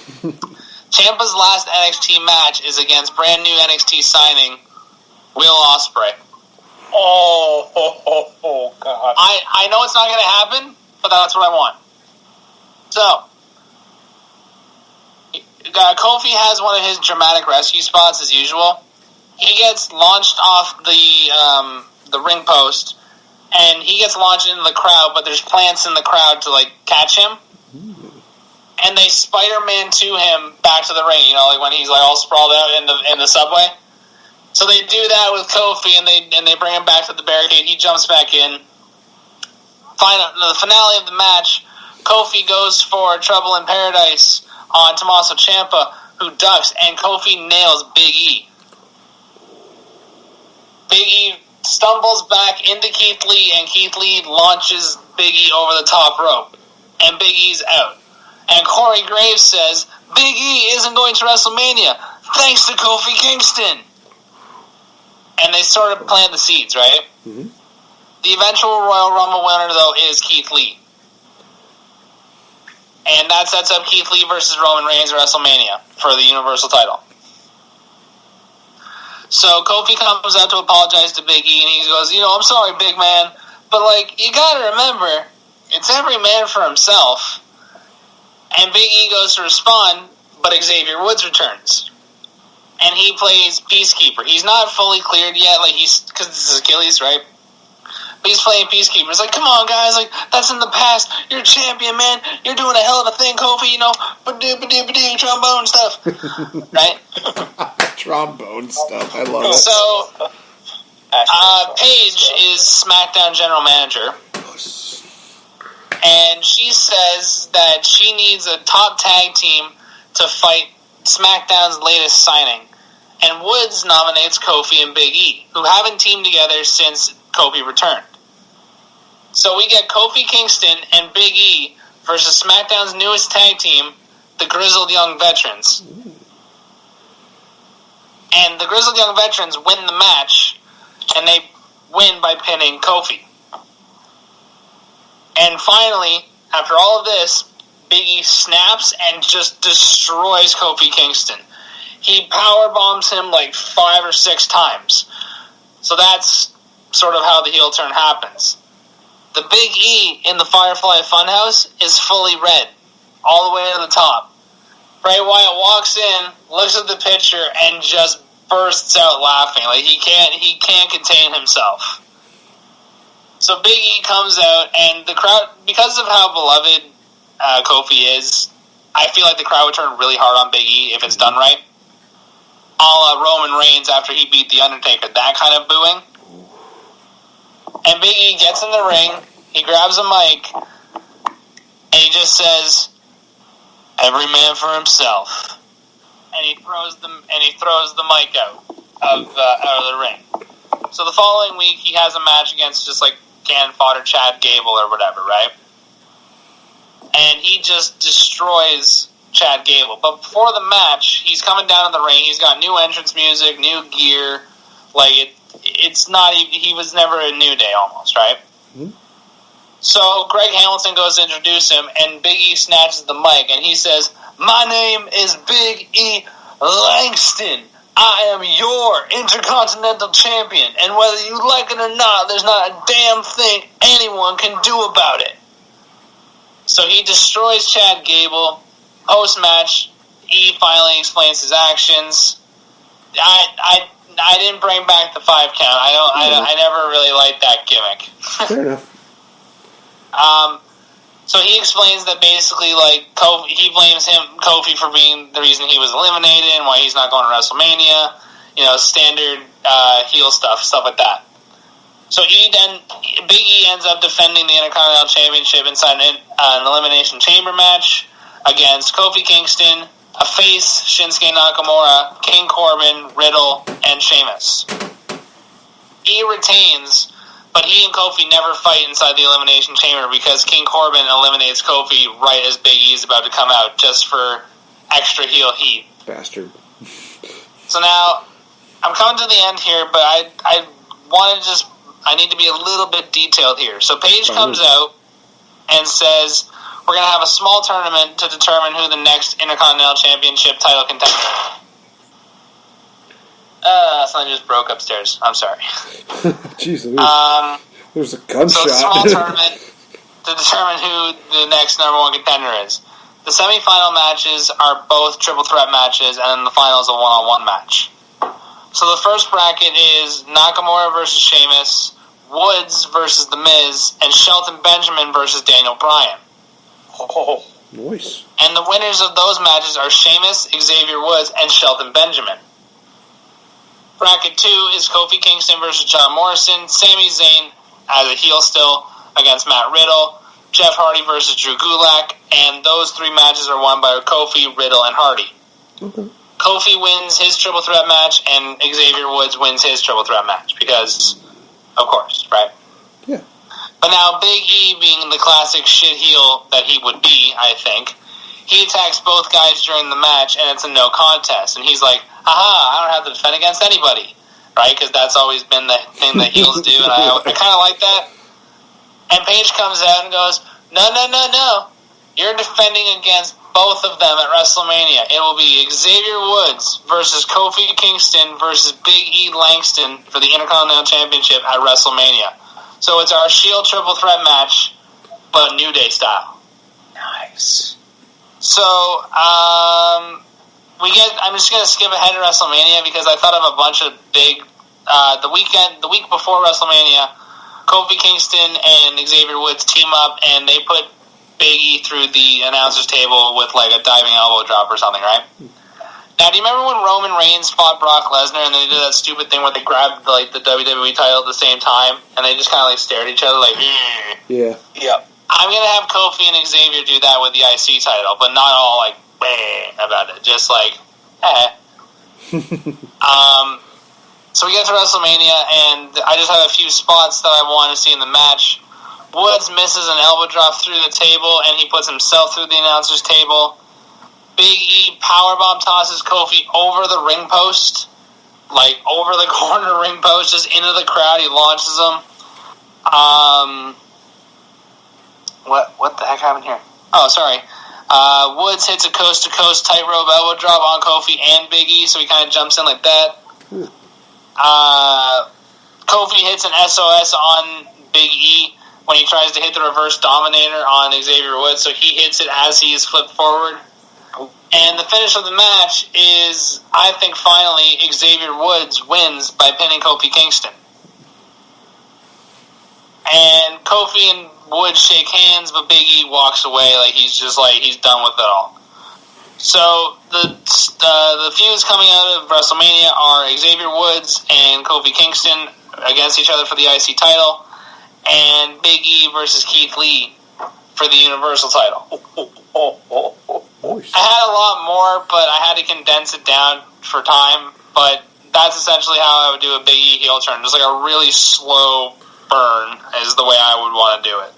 Ciampa's last NXT match is against brand new NXT signing Will Ospreay. Oh, God. I know it's not going to happen, but that's what I want. So, Kofi has one of his dramatic rescue spots as usual. He gets launched off the ring post, and he gets launched into the crowd, but there's plants in the crowd to catch him. And they Spider-Man to him back to the ring, like when he's all sprawled out in the subway. So they do that with Kofi, and they bring him back to the barricade. He jumps back in. The finale of the match, Kofi goes for Trouble in Paradise on Tommaso Ciampa, who ducks, and Kofi nails Big E. Big E stumbles back into Keith Lee, and Keith Lee launches Big E over the top rope, and Big E's out. And Corey Graves says, Big E isn't going to WrestleMania, thanks to Kofi Kingston. And they sort of plant the seeds, right? Mm-hmm. The eventual Royal Rumble winner, though, is Keith Lee. And that sets up Keith Lee versus Roman Reigns at WrestleMania for the Universal title. So Kofi comes out to apologize to Big E, and he goes, I'm sorry, big man, but, you gotta remember, it's every man for himself. And Big E goes to respond, but Xavier Woods returns. And he plays Peacekeeper. He's not fully cleared yet, because this is Achilles, right? But he's playing Peacekeeper. It's come on, guys, that's in the past. You're a champion, man. You're doing a hell of a thing, Kofi, ba-doo, trombone stuff. Right? Trombone stuff, I love it. So, Paige is SmackDown General Manager. And she says that she needs a top tag team to fight SmackDown's latest signing. And Woods nominates Kofi and Big E, who haven't teamed together since Kofi returned. So we get Kofi Kingston and Big E versus SmackDown's newest tag team, the Grizzled Young Veterans. And the Grizzled Young Veterans win the match, and they win by pinning Kofi. And finally, after all of this, Big E snaps and just destroys Kofi Kingston. He powerbombs him like 5 or 6 times. So that's sort of how the heel turn happens. The Big E in the Firefly Funhouse is fully red, all the way to the top. Bray Wyatt walks in, looks at the picture, and just bursts out laughing. Like he can't contain himself. So Big E comes out, and the crowd, because of how beloved Kofi is, I feel like the crowd would turn really hard on Big E if it's done right. A la Roman Reigns after he beat The Undertaker, that kind of booing. And Big E gets in the ring, he grabs a mic, and he just says, "Every man for himself." And he throws the mic out of the ring. So the following week, he has a match against just like cannon fodder Chad Gable or whatever, right? And he just destroys Chad Gable. But before the match, he's coming down in the ring. He's got new entrance music, new gear. Like it's not. He was never a New Day almost, right? Mm-hmm. So Greg Hamilton goes to introduce him, and Big E snatches the mic, and he says, "My name is Big E Langston. I am your Intercontinental Champion, and whether you like it or not, there's not a damn thing anyone can do about it." So he destroys Chad Gable. Post-match, E finally explains his actions. I didn't bring back the 5 count. I never really liked that gimmick. Fair enough. So he explains that basically, like, he blames Kofi for being the reason he was eliminated and why he's not going to WrestleMania. You know, standard heel stuff like that. So Big E ends up defending the Intercontinental Championship inside an Elimination Chamber match against Kofi Kingston, a face, Shinsuke Nakamura, King Corbin, Riddle, and Sheamus. E retains, but he and Kofi never fight inside the Elimination Chamber because King Corbin eliminates Kofi right as Big E is about to come out, just for extra heel heat. Bastard. So now, I'm coming to the end here, but I need to be a little bit detailed here. So Paige comes out and says, "We're going to have a small tournament to determine who the next Intercontinental Championship title contender is." Something just broke upstairs. I'm sorry. Jeez, there's a gunshot. So it's a small tournament to determine who the next number 1 contender is. The semifinal matches are both triple threat matches, and then the final is a one-on-one match. So the first bracket is Nakamura versus Sheamus, Woods versus The Miz, and Shelton Benjamin versus Daniel Bryan. Oh, nice. And the winners of those matches are Sheamus, Xavier Woods, and Shelton Benjamin. Bracket 2 is Kofi Kingston versus John Morrison, Sami Zayn as a heel still against Matt Riddle, Jeff Hardy versus Drew Gulak, and those 3 matches are won by Kofi, Riddle, and Hardy. Okay. Kofi wins his triple threat match, and Xavier Woods wins his triple threat match, because, of course, right? Yeah. But now, Big E, being the classic shit heel that he would be, I think, he attacks both guys during the match, and it's a no contest. And he's like, "Aha, I don't have to defend against anybody," right? Because that's always been the thing that heels do, and I kind of like that. And Paige comes out and goes, No. You're defending against both of them at WrestleMania. It will be Xavier Woods versus Kofi Kingston versus Big E Langston for the Intercontinental Championship at WrestleMania. So it's our Shield triple threat match, but New Day style. Nice. So, I'm just going to skip ahead to WrestleMania because I thought of a bunch of big, the week before WrestleMania, Kofi Kingston and Xavier Woods team up and they put Big E through the announcer's table with like a diving elbow drop or something, right? Now, do you remember when Roman Reigns fought Brock Lesnar and they did that stupid thing where they grabbed like the WWE title at the same time and they just kind of like stared at each other like, Yeah. Yep. I'm going to have Kofi and Xavier do that with the IC title, but not all like, about it. Just like, So we get to WrestleMania, and I just have a few spots that I want to see in the match. Woods misses an elbow drop through the table, and he puts himself through the announcer's table. Big E powerbomb tosses Kofi over the ring post, like over the corner ring post, just into the crowd. He launches him. What the heck happened here? Oh, sorry. Woods hits a coast-to-coast tightrope elbow drop on Kofi and Big E, so he kind of jumps in like that. Kofi hits an SOS on Big E when he tries to hit the reverse dominator on Xavier Woods, so he hits it as he is flipped forward. And the finish of the match is, I think, finally, Xavier Woods wins by pinning Kofi Kingston. And Kofi and Woods shake hands, but Big E walks away like he's done with it all. So the feuds coming out of WrestleMania are Xavier Woods and Kofi Kingston against each other for the IC title, and Big E versus Keith Lee for the Universal title. I had a lot more, but I had to condense it down for time. But that's essentially how I would do a Big E heel turn. Just like a really slow burn is the way I would want to do it.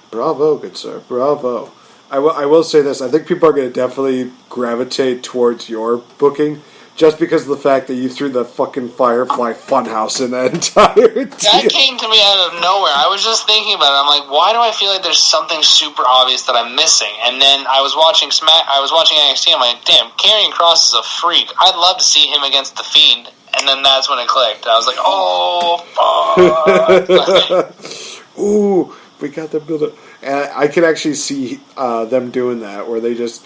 Bravo, good sir. Bravo. I will say this. I think people are going to definitely gravitate towards your booking just because of the fact that you threw the fucking Firefly Funhouse in that entire deal. That came to me out of nowhere. I was just thinking about it. I'm like, why do I feel like there's something super obvious that I'm missing? And then I was watching NXT. I'm like, damn, Karrion Kross is a freak. I'd love to see him against The Fiend. And then that's when it clicked. I was like, oh, fuck. Ooh, we got the build-up. And I can actually see them doing that, where they just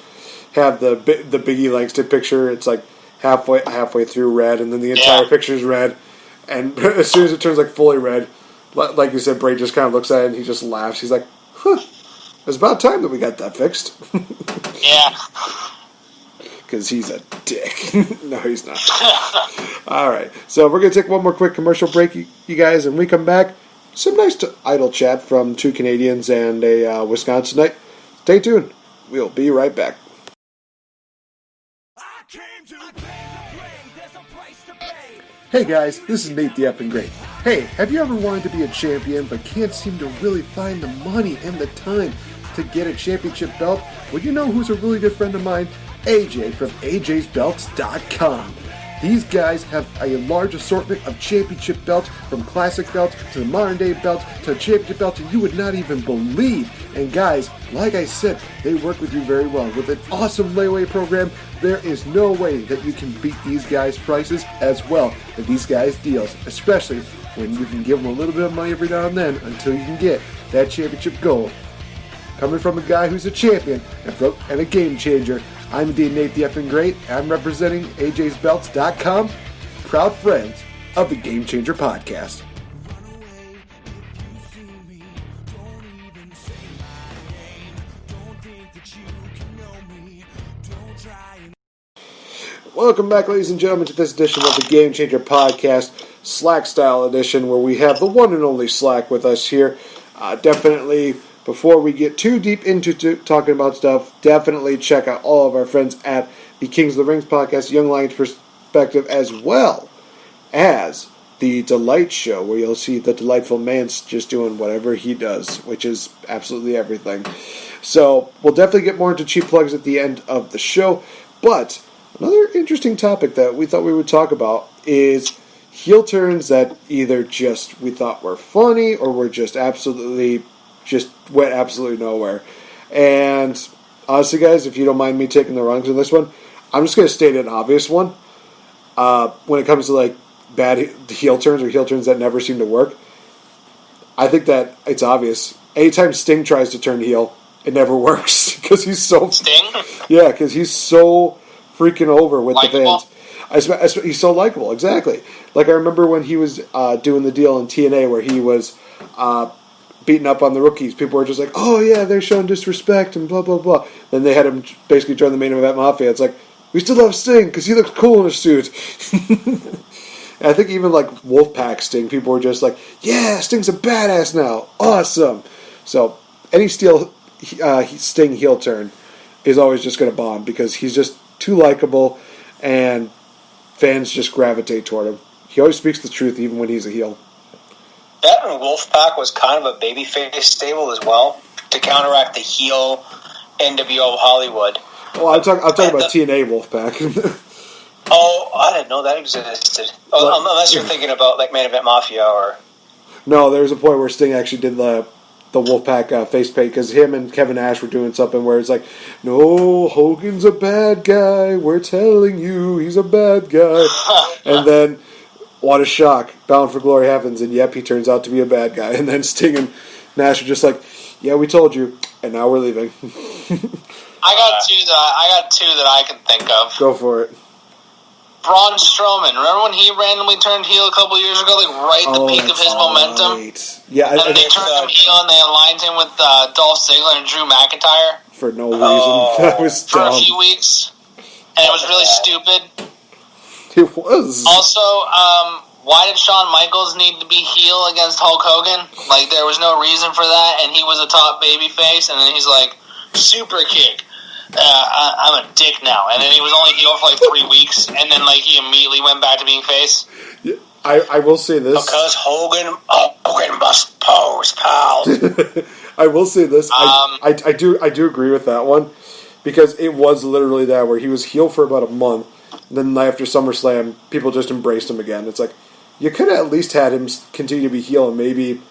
have the Biggie Langston picture. It's like halfway through red, and then the entire picture is red. And as soon as it turns like fully red, like you said, Bray just kind of looks at it and he just laughs. He's like, "Huh, it's about time that we got that fixed." Yeah. Because he's a dick. No, he's not. All right, so we're gonna take one more quick commercial break, you guys, and when we come back, some nice idle chat from two Canadians and a Wisconsinite. Stay tuned. We'll be right back. Hey guys, this is NateFNGreat. Hey, have you ever wanted to be a champion but can't seem to really find the money and the time to get a championship belt? Well, you know who's a really good friend of mine? AJ from AJsBelts.com. These guys have a large assortment of championship belts, from classic belts to the modern day belts to championship belts that you would not even believe. And guys, like I said, they work with you very well. With an awesome layaway program, there is no way that you can beat these guys' prices as well as these guys' deals, especially when you can give them a little bit of money every now and then until you can get that championship gold. Coming from a guy who's a champion and a game changer, I'm indeed NateFNGreat. I'm representing AJsBelts.com, proud friends of the Game Changer podcast. Welcome back, ladies and gentlemen, to this edition of the Game Changer podcast, Slack style edition, where we have the one and only Slack with us here. Definitely, before we get too deep into talking about stuff, definitely check out all of our friends at the Kings of the Rings podcast, Young Lions Perspective, as well as the Delight Show, where you'll see the delightful Mance just doing whatever he does, which is absolutely everything. So we'll definitely get more into cheap plugs at the end of the show, but another interesting topic that we thought we would talk about is heel turns that either just we thought were funny or were just went absolutely nowhere. And honestly, guys, if you don't mind me taking the rungs on this one, I'm just going to state an obvious one. When it comes to like bad heel turns or heel turns that never seem to work, I think that it's obvious. Anytime Sting tries to turn heel, it never works because he's so Sting. Yeah, because he's so freaking over with Likeable. The fans. He's so likable, exactly. Like I remember when he was doing the deal in TNA where he was beating up on the rookies. People were just like, "Oh yeah, they're showing disrespect," and blah blah blah. Then they had him basically join the main event Mafia. It's like, we still love Sting because he looks cool in a suit. And I think even like Wolfpack Sting, people were just like, "Yeah, Sting's a badass now, awesome." So any Sting heel turn is always just going to bomb because he's just too likable, and fans just gravitate toward him. He always speaks the truth, even when he's a heel. That and Wolfpack was kind of a babyface stable as well to counteract the heel NWO Hollywood. Well, I'm talking about TNA Wolfpack. Oh, I didn't know that existed. Unless you're thinking about like Main Event Mafia or. No, there was a point where Sting actually did the Wolfpack face paint because him and Kevin Nash were doing something where it's like, no, Hogan's a bad guy. We're telling you he's a bad guy. And then, what a shock. Bound for Glory happens, and yep, he turns out to be a bad guy. And then Sting and Nash are just like, yeah, we told you, and now we're leaving. I got two that I can think of. Go for it. Braun Strowman. Remember when he randomly turned heel a couple years ago, like right at the peak of his momentum? Yeah, and they turned him heel and they aligned him with Dolph Ziggler and Drew McIntyre for no reason. That was for dumb. a few weeks, and it was really stupid. It was. Also, why did Shawn Michaels need to be heel against Hulk Hogan? Like, there was no reason for that, and he was a top babyface, and then he's like, super kick. I'm a dick now. And then he was only heel for like 3 weeks, and then like he immediately went back to being face. Yeah, I will say this. Because Hogan must pose, pal. I will say this. I do agree with that one, because it was literally that where he was heel for about a month. Then after SummerSlam, people just embraced him again. It's like, you could have at least had him continue to be heel and maybe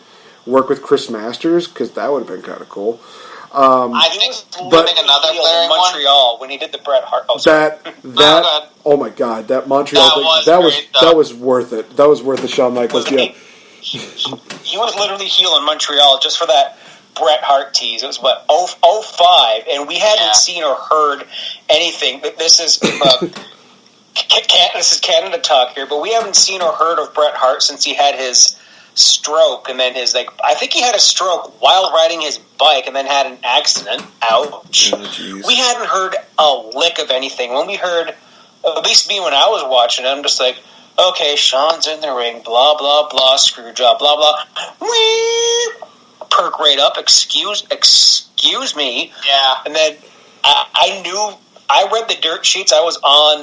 work with Chris Masters, because that would have been kind of cool. I think another player in Montreal when he did the Bret Hart. Oh my God, that Montreal thing, that was worth it. That was worth the Shawn Michaels deal. He was literally heel in Montreal just for that Bret Hart tease. It was 05, and we hadn't seen or heard anything. This is this is Canada talk here, but we haven't seen or heard of Bret Hart since he had his stroke, and then I think he had a stroke while riding his bike and then had an accident. Ouch. Oh, we hadn't heard a lick of anything. When we heard, at least me when I was watching it, I'm just like, okay, Sean's in the ring, blah, blah, blah, screw job, blah, blah. Whee! Perk right up, excuse me. Yeah. And then I read the dirt sheets. I was on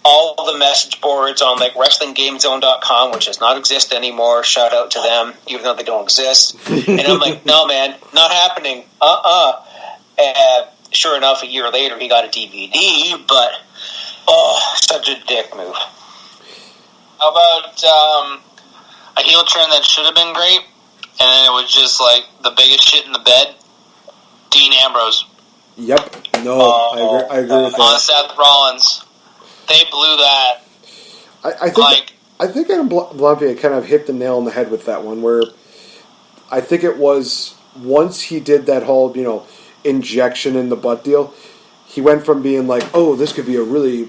all the message boards on like WrestlingGameZone.com, which does not exist anymore. Shout out to them, even though they don't exist. And I'm like, no, man, not happening. And sure enough, a year later, he got a DVD. But such a dick move. How about a heel turn that should have been great, and then it was just like the biggest shit in the bed? Dean Ambrose. Yep. No, I agree with that. On Seth Rollins. They blew that. I think Adam Blampier kind of hit the nail on the head with that one, where I think it was once he did that whole, injection in the butt deal, he went from being like, oh, this could be a really,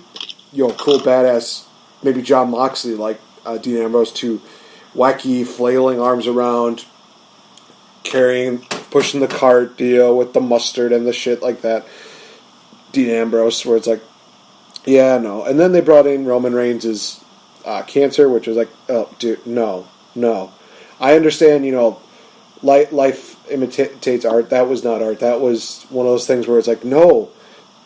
cool badass, maybe John Moxley like Dean Ambrose, to wacky flailing arms around, pushing the cart deal with the mustard and the shit like that. Dean Ambrose, where it's like, yeah, no. And then they brought in Roman Reigns' cancer, which was like, oh, dude, no. I understand, life imitates art. That was not art. That was one of those things where it's like, no.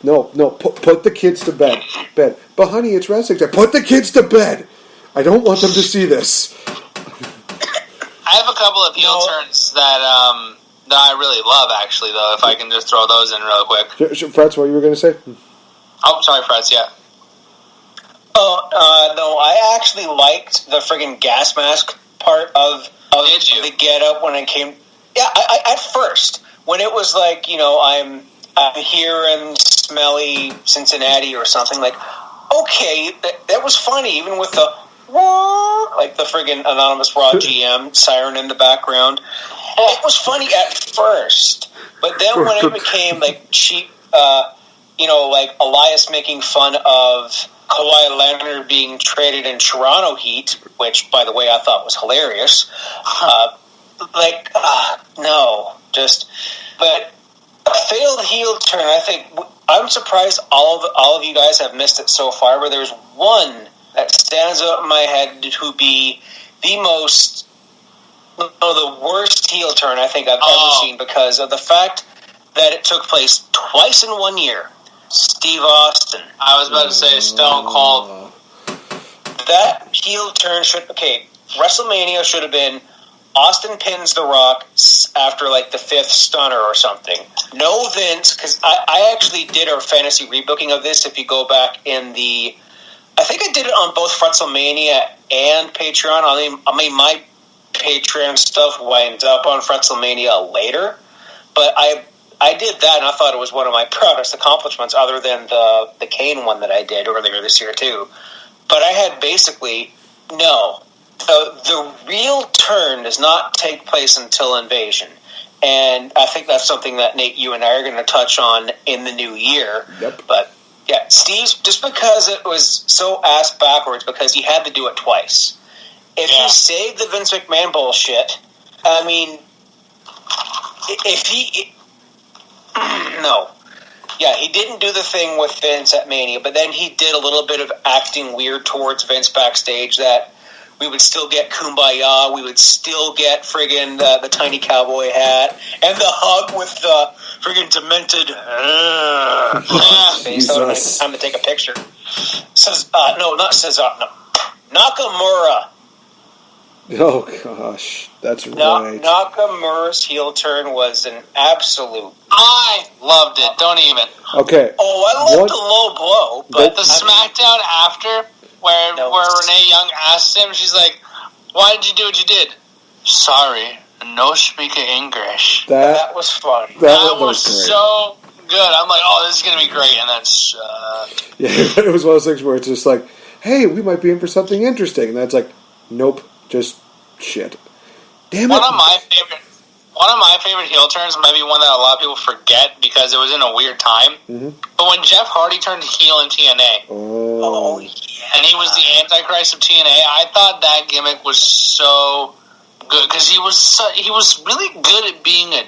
Put the kids to bed. But honey, it's wrestling. Put the kids to bed. I don't want them to see this. I have a couple of heel turns that I really love, actually, though, if I can just throw those in real quick. Fretz, what you were going to say? Oh, sorry, Fretz, yeah. No, I actually liked the friggin' gas mask part of the get-up when it came... Yeah, I at first, when it was like, I'm here in smelly Cincinnati or something, like, okay, that was funny, even with the... like the friggin' anonymous Raw GM siren in the background. It was funny at first, but then when it became like cheap, like Elias making fun of Kawhi Leonard being traded in Toronto Heat, which, by the way, I thought was hilarious. No, but a failed heel turn. I think I'm surprised all of you guys have missed it so far. But there's one that stands out in my head to be the worst heel turn I think I've ever seen, because of the fact that it took place twice in 1 year. Steve Austin. I was about to say Stone Cold. That heel turn WrestleMania should have been Austin pins The Rock after like the 5th stunner or something. No Vince, because I actually did our fantasy rebooking of this. If you go back I think I did it on both Fretzlemania and Patreon. I mean, my Patreon stuff winds up on Fretzlemania later, but I did that, and I thought it was one of my proudest accomplishments, other than the Kane one that I did earlier this year too. But I had basically the real turn does not take place until Invasion. And I think that's something that, Nate, you and I are going to touch on in the new year. Yep. But, yeah, Steve's, just because it was so ass backwards, because he had to do it twice. If he saved the Vince McMahon bullshit, I mean, if he... no. Yeah, he didn't do the thing with Vince at Mania, but then he did a little bit of acting weird towards Vince backstage that we would still get Kumbaya, we would still get friggin' the tiny cowboy hat, and the hug with the friggin' demented face. Jesus. Time to take a picture. Nakamura. Oh, gosh. That's right. Nakamura's heel turn was an absolute... I loved it. Don't even. Okay. Oh, I loved the low blow, but the SmackDown after, where Renee Young asked him, she's like, "Why did you do what you did?" "Sorry, no speak English." That was fun. That was so good. I'm like, oh, this is going to be great, and that's... Yeah, it was one of those things where it's just like, hey, we might be in for something interesting. And that's like, nope, just shit. Damn it. One of my favorite heel turns might be one that a lot of people forget because it was in a weird time. Mm-hmm. But when Jeff Hardy turned heel in TNA, and he was the Antichrist of TNA, I thought that gimmick was so good because he was really good at being a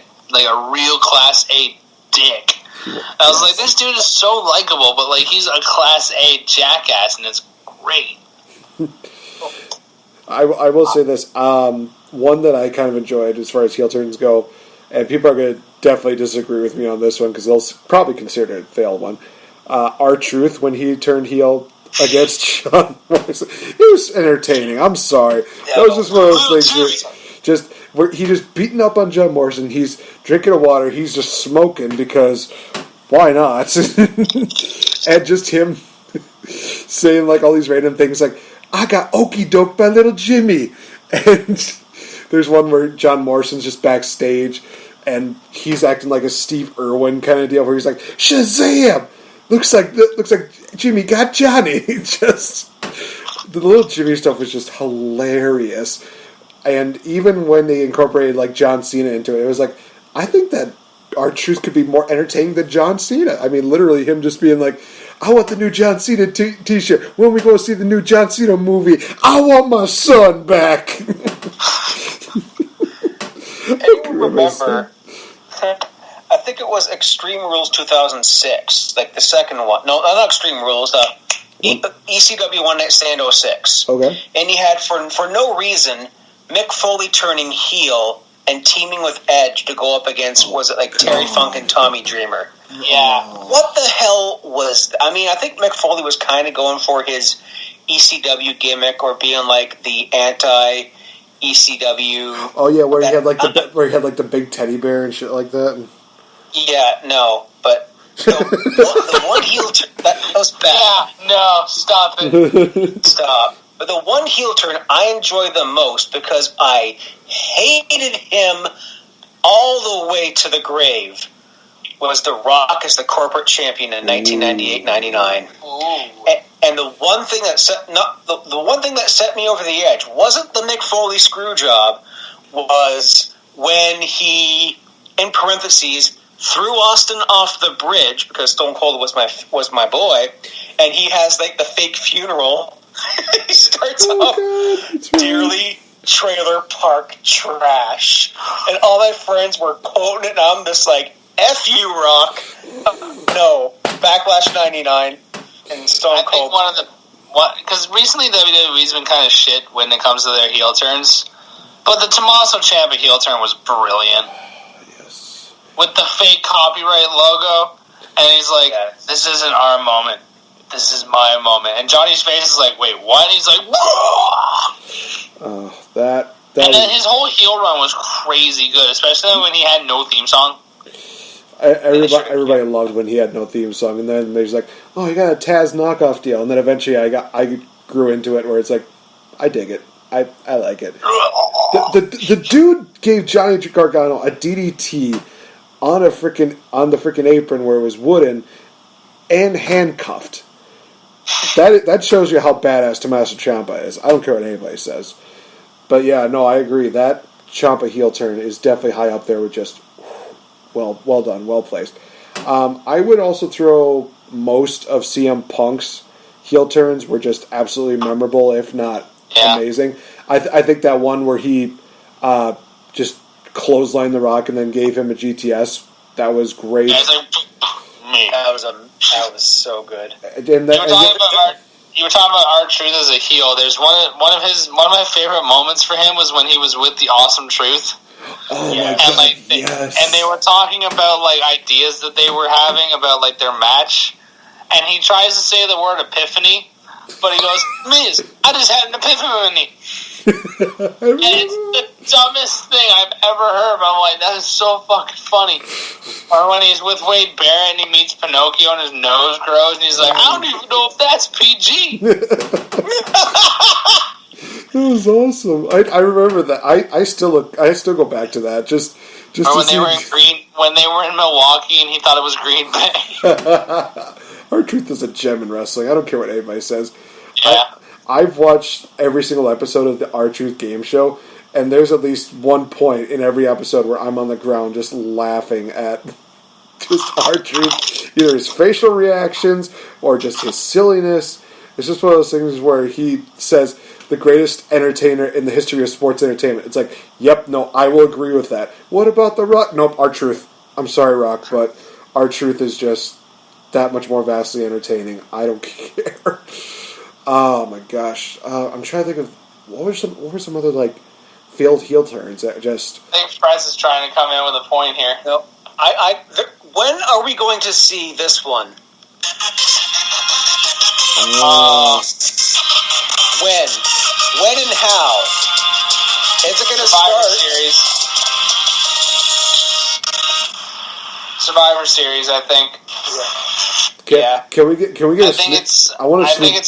real Class A dick. I was like, this dude is so likable, but like he's a Class A jackass, and it's great. I will say this. One that I kind of enjoyed as far as heel turns go, and people are going to definitely disagree with me on this one because they'll probably consider it a failed one. R-Truth, when he turned heel against Shawn Morrison, it was entertaining. I'm sorry. That was just one of those things where he just beating up on John Morrison. He's drinking a water. He's just smoking because why not? And just him saying like all these random things like, "I got okey doke by little Jimmy." And there's one where John Morrison's just backstage and he's acting like a Steve Irwin kind of deal where he's like, "Shazam! Looks like Jimmy got Johnny." Just the little Jimmy stuff was just hilarious. And even when they incorporated like John Cena into it was like, I think that R-Truth could be more entertaining than John Cena. I mean, literally him just being like, "I want the new John Cena t-shirt. When we go see the new John Cena movie, I want my son back." And you remember, I think it was Extreme Rules 2006, like the second one. No, not Extreme Rules, ECW One Night Stand 06. Okay. And he had, for no reason, Mick Foley turning heel and teaming with Edge to go up against, was it like Terry Funk and Tommy Dreamer? Yeah. What the hell was... I mean, I think Mick Foley was kind of going for his ECW gimmick or being like the anti-ECW... Oh yeah, where he had like the big teddy bear and shit like that. Yeah, no, but the one heel turn... That was bad. Yeah, no, stop it. Stop. But the one heel turn I enjoyed the most because I hated him all the way to the grave was The Rock as the corporate champion in 1998-99. And the one thing that set me over the edge wasn't the Mick Foley screw job, was when he, in parentheses, threw Austin off the bridge because Stone Cold was my boy, and he has like the fake funeral. He starts off dearly trailer park trash, and all my friends were quoting it, and I'm just like, "F you, Rock." No, Backlash 99 and Stone Cold. I think because recently WWE's been kind of shit when it comes to their heel turns, but the Tommaso Ciampa heel turn was brilliant. Yes. With the fake copyright logo. And he's like, this isn't our moment. This is my moment. And Johnny's face is like, wait, what? And he's like, whoa! And then his whole heel run was crazy good, especially when he had no theme song. Everybody loved when he had no theme song, and then there's like, oh, he got a Taz knockoff deal, and then eventually I grew into it where it's like, I dig it, I like it. The dude gave Johnny Gargano a DDT on the freaking apron where it was wooden and handcuffed. That shows you how badass Tommaso Ciampa is. I don't care what anybody says, but yeah, no, I agree. That Ciampa heel turn is definitely high up there with just. Well done, well placed. I would also throw most of CM Punk's heel turns were just absolutely memorable, if not amazing. I think that one where he just clotheslined The Rock and then gave him a GTS, that was great. That was so good. You were talking about R-Truth as a heel. There's one of my favorite moments for him was when he was with the Awesome Truth. Oh my God! Yes. And they were talking about like ideas that they were having about like their match, and he tries to say the word epiphany, but he goes, "Miz, I just had an epiphany." And it's the dumbest thing I've ever heard. But I'm like, that is so fucking funny. Or when he's with Wade Barrett and he meets Pinocchio and his nose grows, and he's like, I don't even know if that's PG. That was awesome. I remember that. I still go back to that. Just or when they were in Milwaukee and he thought it was Green Bay. R-Truth is a gem in wrestling. I don't care what anybody says. Yeah. I've watched every single episode of the R-Truth game show, and there's at least one point in every episode where I'm on the ground just laughing at just R-Truth, either his facial reactions or just his silliness. It's just one of those things where he says, the greatest entertainer in the history of sports entertainment. It's like, yep, no, I will agree with that. What about The Rock? Nope, R-Truth. I'm sorry, Rock, but R-Truth is just that much more vastly entertaining. I don't care. Oh my gosh. I'm trying to think of what were some other like failed heel turns that just. I think Fretz is trying to come in with a point here. No, when are we going to see this one? When and how? Is it going to start? Survivor Series, I think. Can we get? I think it's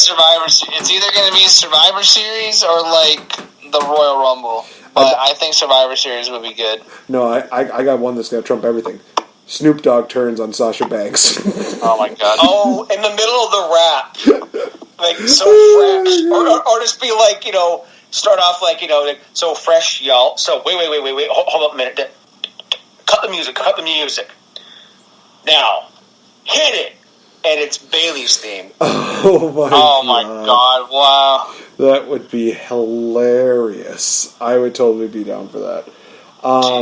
Survivor. It's either going to be Survivor Series or like the Royal Rumble. But I think Survivor Series would be good. No, I got one that's going to trump everything. Snoop Dogg turns on Sasha Banks. Oh my God! Oh, in the middle of the rap, like so fresh, or just be like, start off like, so fresh, y'all. So wait, hold up a minute. Cut the music. Now, hit it, and it's Bailey's theme. Oh my God! Wow, that would be hilarious. I would totally be down for that.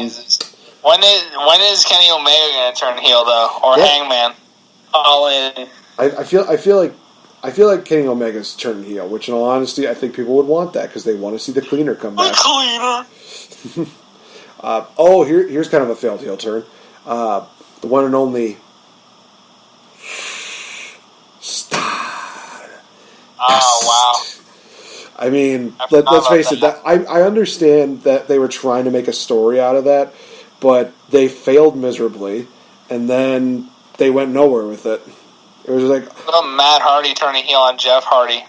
Jesus. When is Kenny Omega going to turn heel though, or Hangman? All in. I feel like Kenny Omega's turning heel, which in all honesty, I think people would want that because they want to see the Cleaner come back. The Cleaner. Here's kind of a failed heel turn. The one and only Star. Oh wow. I mean, let's face it. That I understand that they were trying to make a story out of that, but they failed miserably, and then they went nowhere with it. It was like Matt Hardy turning heel on Jeff Hardy.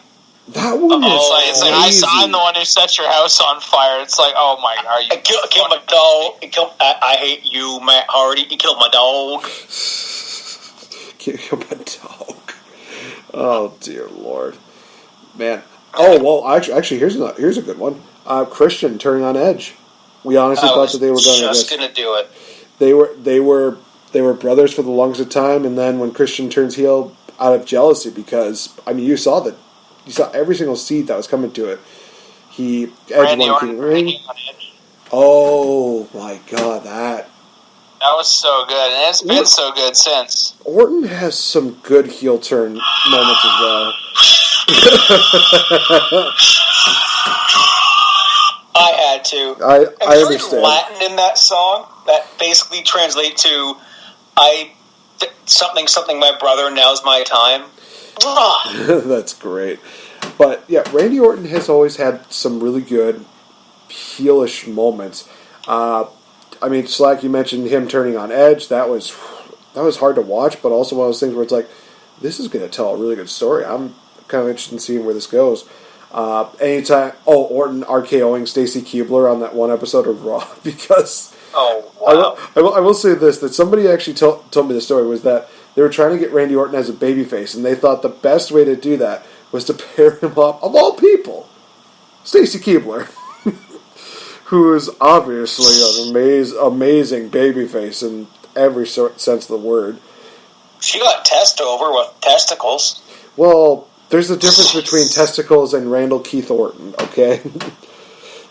That one it's like I'm the one who set your house on fire. It's like, oh my God, you killed my dog. I hate you, Matt Hardy. You killed my dog. Killed my dog. Oh dear Lord, man. Oh well, actually, here's a good one. Christian turning on Edge. We honestly thought that they were just going to do it. They were brothers for the longest of time, and then when Christian turns heel out of jealousy, because I mean you saw every single seed that was coming to it. Edge won the ring. Oh my God, that was so good, and it's been so good since. Orton has some good heel turn moments as well. I had to. I understand. Latin in that song that basically translate to, I something my brother, now's my time. That's great. But yeah, Randy Orton has always had some really good heelish moments. I mean, Slack, you mentioned him turning on Edge. That was hard to watch, but also one of those things where it's like, this is going to tell a really good story. I'm kind of interested in seeing where this goes. Orton RKOing Stacy Keibler on that one episode of Raw, because I will say this, that somebody actually told me the story, was that they were trying to get Randy Orton as a babyface, and they thought the best way to do that was to pair him up, of all people, Stacy Keibler, who is obviously an amazing babyface in every sense of the word. She got test over with testicles. Well, there's a difference between testicles and Randall Keith Orton, okay?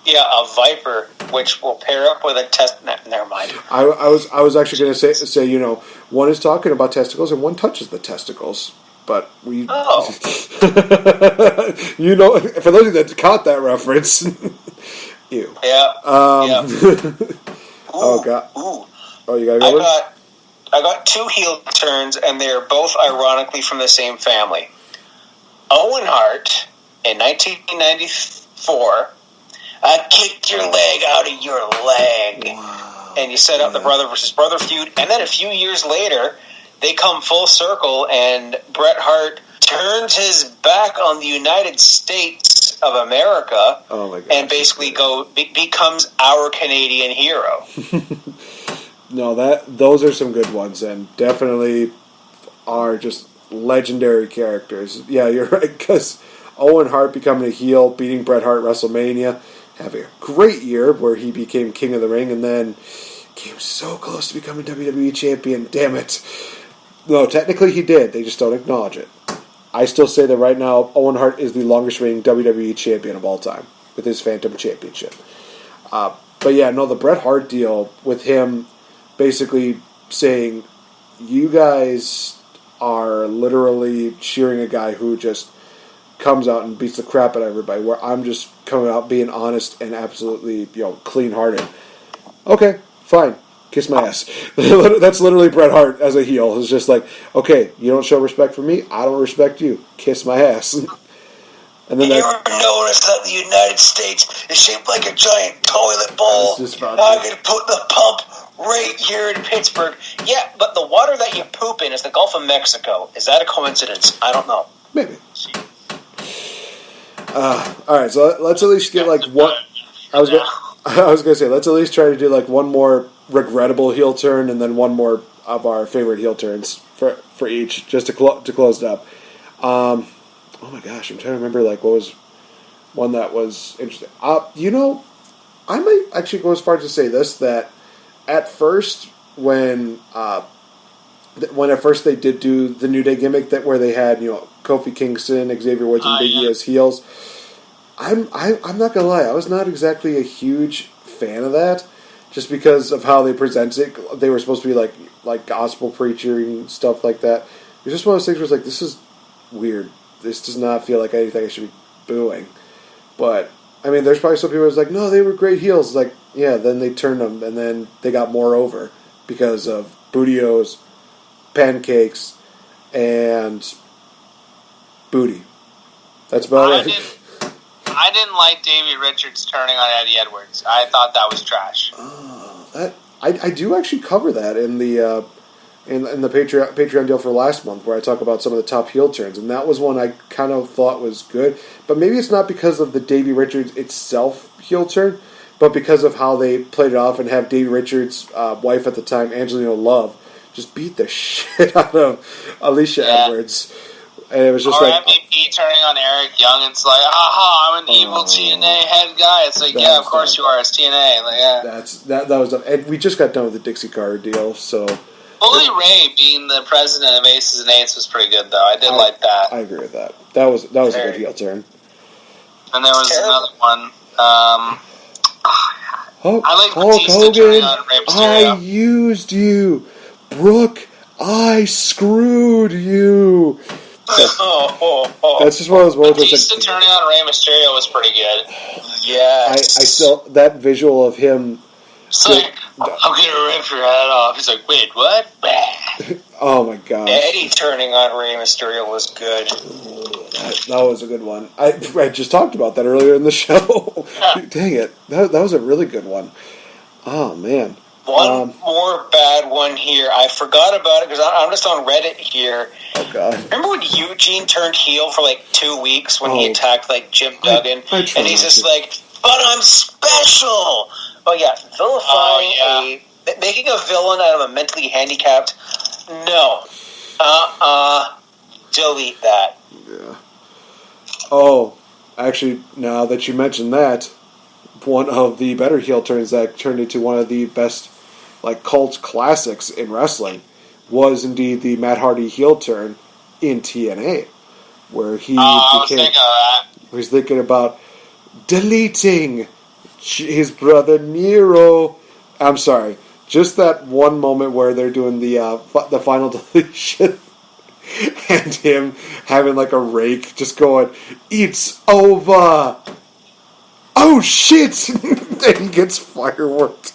Yeah, a viper, which will pair up with a test. Never mind. I was actually going to say, you know, one is talking about testicles and one touches the testicles, but we. Oh. You know, for those of you that caught that reference, ew. Yeah. Oh God. Ooh. Oh, you gotta go. I got two heel turns, and they are both ironically from the same family. Owen Hart in 1994. I kicked your leg out of your leg. Wow. And you set up the brother versus brother feud. And then a few years later, they come full circle, and Bret Hart turns his back on the United States of America and basically becomes our Canadian hero. No, those are some good ones, and definitely are just legendary characters. Yeah, you're right, because Owen Hart becoming a heel, beating Bret Hart at WrestleMania, having a great year where he became King of the Ring, and then came so close to becoming WWE Champion. Damn it. No, technically he did. They just don't acknowledge it. I still say that right now, Owen Hart is the longest reigning WWE Champion of all time with his Phantom Championship. But yeah, no, the Bret Hart deal with him basically saying, you guys are literally cheering a guy who just comes out and beats the crap out of everybody, where I'm just coming out being honest and absolutely, clean-hearted. Okay, fine. Kiss my ass. That's literally Bret Hart as a heel. It's just like, okay, you don't show respect for me, I don't respect you. Kiss my ass. And then you ever notice that the United States is shaped like a giant toilet bowl? I'm going to put the pump right here in Pittsburgh. Yeah, but the water that you poop in is the Gulf of Mexico. Is that a coincidence? I don't know. Maybe. Alright, so let's at least get like one. I was gonna say, let's at least try to do like one more regrettable heel turn and then one more of our favorite heel turns for each, just to close it up. Oh my gosh, I'm trying to remember like what was one that was interesting. I might actually go as far as to say this, that at first when at first they did do the New Day gimmick that where they had Kofi Kingston, Xavier Woods, and Big E as heels, I'm not gonna lie, I was not exactly a huge fan of that, just because of how they presented it. They were supposed to be like gospel preacher and stuff like that. It was just one of those things where it's like, this is weird. This does not feel like anything I should be booing. But I mean, there's probably some people who's like, no, they were great heels. Like, yeah, then they turned them, and then they got more over because of Bootios, Pancakes, and Booty. That's about it. I didn't like Davey Richards turning on Eddie Edwards. I thought that was trash. I do actually cover that in the in the Patreon deal for last month, where I talk about some of the top heel turns, and that was one I kind of thought was good. But maybe it's not because of the Davey Richards itself heel turn, but because of how they played it off and have Davey Richards' wife at the time, Angelina Love, just beat the shit out of Alicia Edwards. And it was just MVP turning on Eric Young. It's like, I'm an evil TNA head guy. It's like, yeah, of course you are. It's TNA. Like, yeah. That was, and we just got done with the Dixie Carter deal, so. Bully Ray being the president of Aces and Eights was pretty good, though. I did like that. I agree with that. That was a good heel turn. And there was another one. I like Hulk Batista turning Hogan, on Rey Mysterio. I used you. Brooke, I screwed you. That's just one of those moments. Batista turning on Rey Mysterio was pretty good. Yeah. I still, that visual of him. It's like, I'm going to rip your head off. He's like, wait, what? Oh my gosh. Eddie turning on Rey Mysterio was good. That was a good one. I just talked about that earlier in the show. Dang it. That was a really good one. Oh, man. One more bad one here. I forgot about it because I'm just on Reddit here. Oh, God. Remember when Eugene turned heel for like 2 weeks when he attacked like Jim Duggan? And he's just like, but I'm special! Oh, yeah. Vilifying making a villain out of a mentally handicapped? No. Delete that. Yeah. Oh, actually, now that you mentioned that, one of the better heel turns that turned into one of the best, like, cult classics in wrestling was indeed the Matt Hardy heel turn in TNA, where he was thinking about deleting his brother Nero. I'm sorry, just that one moment where they're doing the final deletion. And him having like a rake, just going, "It's over." Oh shit! And he gets fireworked.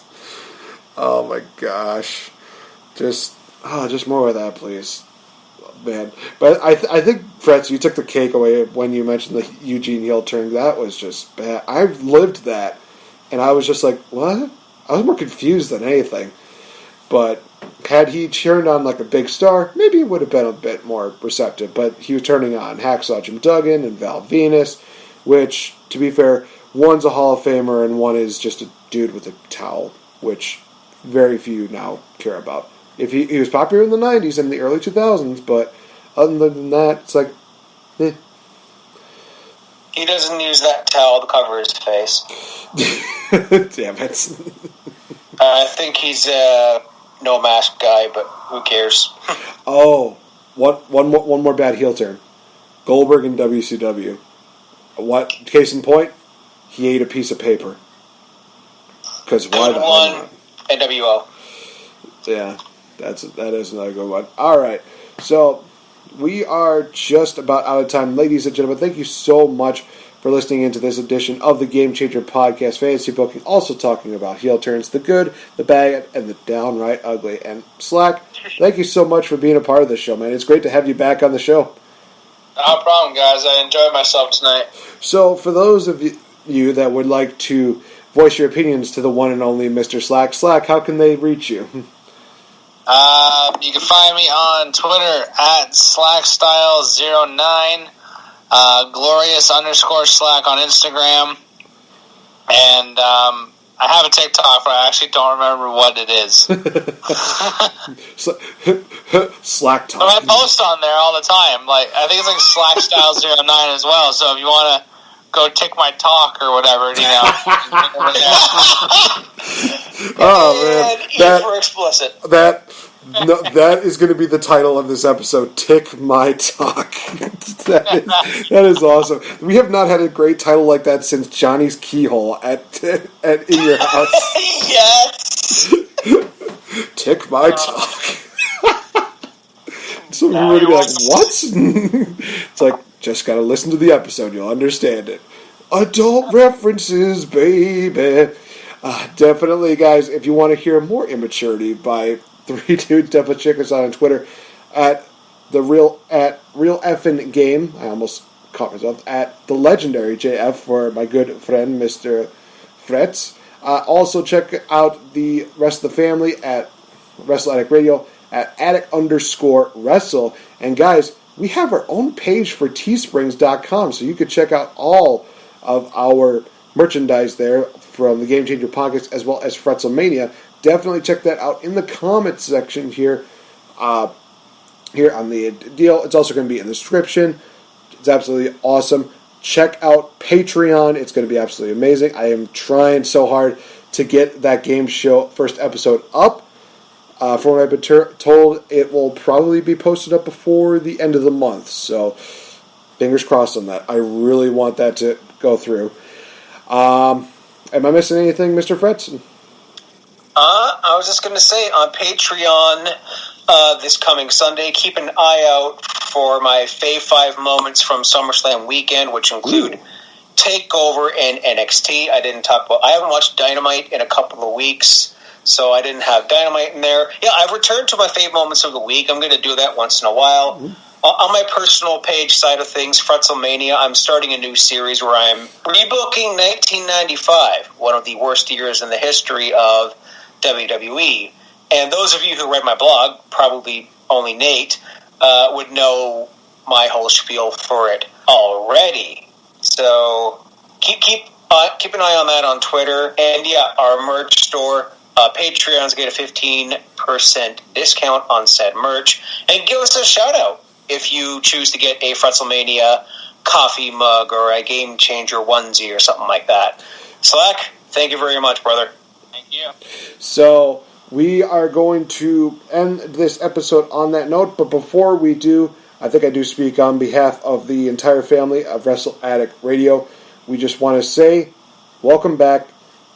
Oh my gosh! Just more of that, please, man. But I think Fretz, you took the cake away when you mentioned the Eugene heel turn. That was just bad. I lived that, and I was just like, what? I was more confused than anything. But had he turned on like a big star, maybe it would have been a bit more receptive. But he was turning on Hacksaw Jim Duggan and Val Venus, which, to be fair, one's a Hall of Famer and one is just a dude with a towel, which very few now care about. If he was popular in the 90s and the early 2000s, but other than that, it's like, eh. He doesn't use that towel to cover his face. Damn it. I think he's no mask guy, but who cares? Oh, one more bad heel turn. Goldberg in WCW. What? Case in point, he ate a piece of paper. Because why the hell not? NWO. Yeah, that is another good one. All right, so we are just about out of time, ladies and gentlemen. Thank you so much for listening into this edition of the Game Changer Podcast Fantasy Booking, also talking about heel turns, the good, the bad, and the downright ugly. And Slack, thank you so much for being a part of this show, man. It's great to have you back on the show. No problem, guys. I enjoyed myself tonight. So, for those of you that would like to voice your opinions to the one and only Mr. Slack, how can they reach you? You can find me on Twitter at slackstyle09. Glorious_Slack on Instagram, and I have a TikTok, but I actually don't remember what it is. Slack talk. But I post on there all the time. Like, I think it's like Slackstyle09 as well. So if you want to go tick my talk or whatever, you know. Oh man, that for explicit. That is going to be the title of this episode. Tick my talk. That is awesome. We have not had a great title like that since Johnny's Keyhole at in your house. Yes. Tick my talk. So people are going to be like, what? It's like, just got to listen to the episode. You'll understand it. Adult references, baby. Definitely, guys, if you want to hear more immaturity by three dudes, definitely check us out on Twitter at real effing game. I almost caught myself at the legendary JF for my good friend Mr. Fretz. Also check out the rest of the family at Wrestle Addict Radio at Addict_Wrestle. And guys, we have our own page for teesprings.com, so you can check out all of our merchandise there from the Game Changer Podcast as well as Fretzlemania. Definitely check that out in the comments section here on the deal. It's also going to be in the description. It's absolutely awesome. Check out Patreon. It's going to be absolutely amazing. I am trying so hard to get that game show first episode up. From what I've been told, it will probably be posted up before the end of the month. So, fingers crossed on that. I really want that to go through. Am I missing anything, Mr. Fretz? I was just going to say, on Patreon this coming Sunday, keep an eye out for my Fave 5 moments from SummerSlam weekend, which include TakeOver and NXT. I haven't watched Dynamite in a couple of weeks, so I didn't have Dynamite in there. Yeah, I've returned to my fave moments of the week. I'm going to do that once in a while. Mm-hmm. On my personal page side of things, Fretzelmania, I'm starting a new series where I'm rebooking 1995, one of the worst years in the history of WWE. And those of you who read my blog, probably only Nate, would know my whole spiel for it already. So keep an eye on that on Twitter. And yeah, our merch store, Patreons get a 15% discount on said merch. And give us a shout out if you choose to get a Fretzelmania coffee mug or a Game Changer onesie or something like that. Slack, thank you very much, brother. Thank you. So we are going to end this episode on that note, but before we do, I think I do speak on behalf of the entire family of Wrestle Addict Radio. We just want to say, welcome back,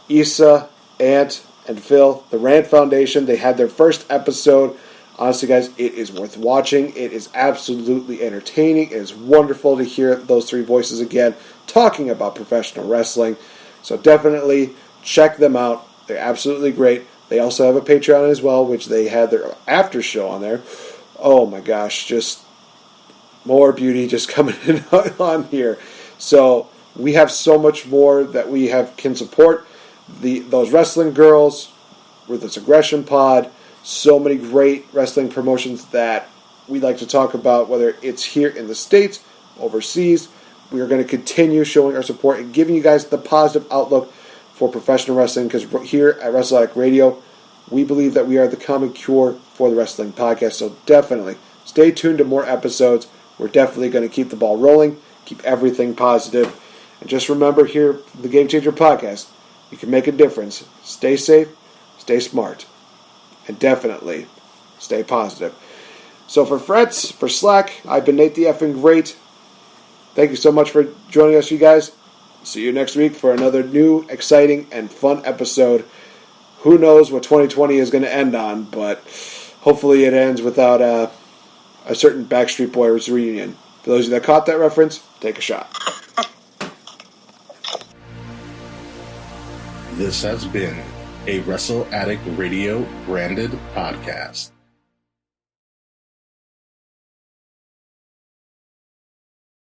Issa, Ant, and Phil, the Rant Foundation. They had their first episode. Honestly, guys, it is worth watching. It is absolutely entertaining. It is wonderful to hear those three voices again talking about professional wrestling. So definitely check them out. They're absolutely great. They also have a Patreon as well, which they had their after show on there. Oh my gosh, just more beauty just coming in on here. So we have so much more that we can support. Those wrestling girls with this Aggression Pod. So many great wrestling promotions that we like to talk about, whether it's here in the States, overseas. We are going to continue showing our support and giving you guys the positive outlook for professional wrestling, because here at Wrestle Addict Radio, we believe that we are the common cure for the wrestling podcast. So definitely stay tuned to more episodes. We're definitely going to keep the ball rolling, keep everything positive. And just remember here, the Game Changer podcast, you can make a difference. Stay safe, stay smart, and definitely stay positive. So for Fretz, for Slack, I've been NateFNGreat. Thank you so much for joining us, you guys. See you next week for another new, exciting, and fun episode. Who knows what 2020 is going to end on, but hopefully it ends without a certain Backstreet Boys reunion. For those of you that caught that reference, take a shot. This has been a Wrestle Addict Radio branded podcast.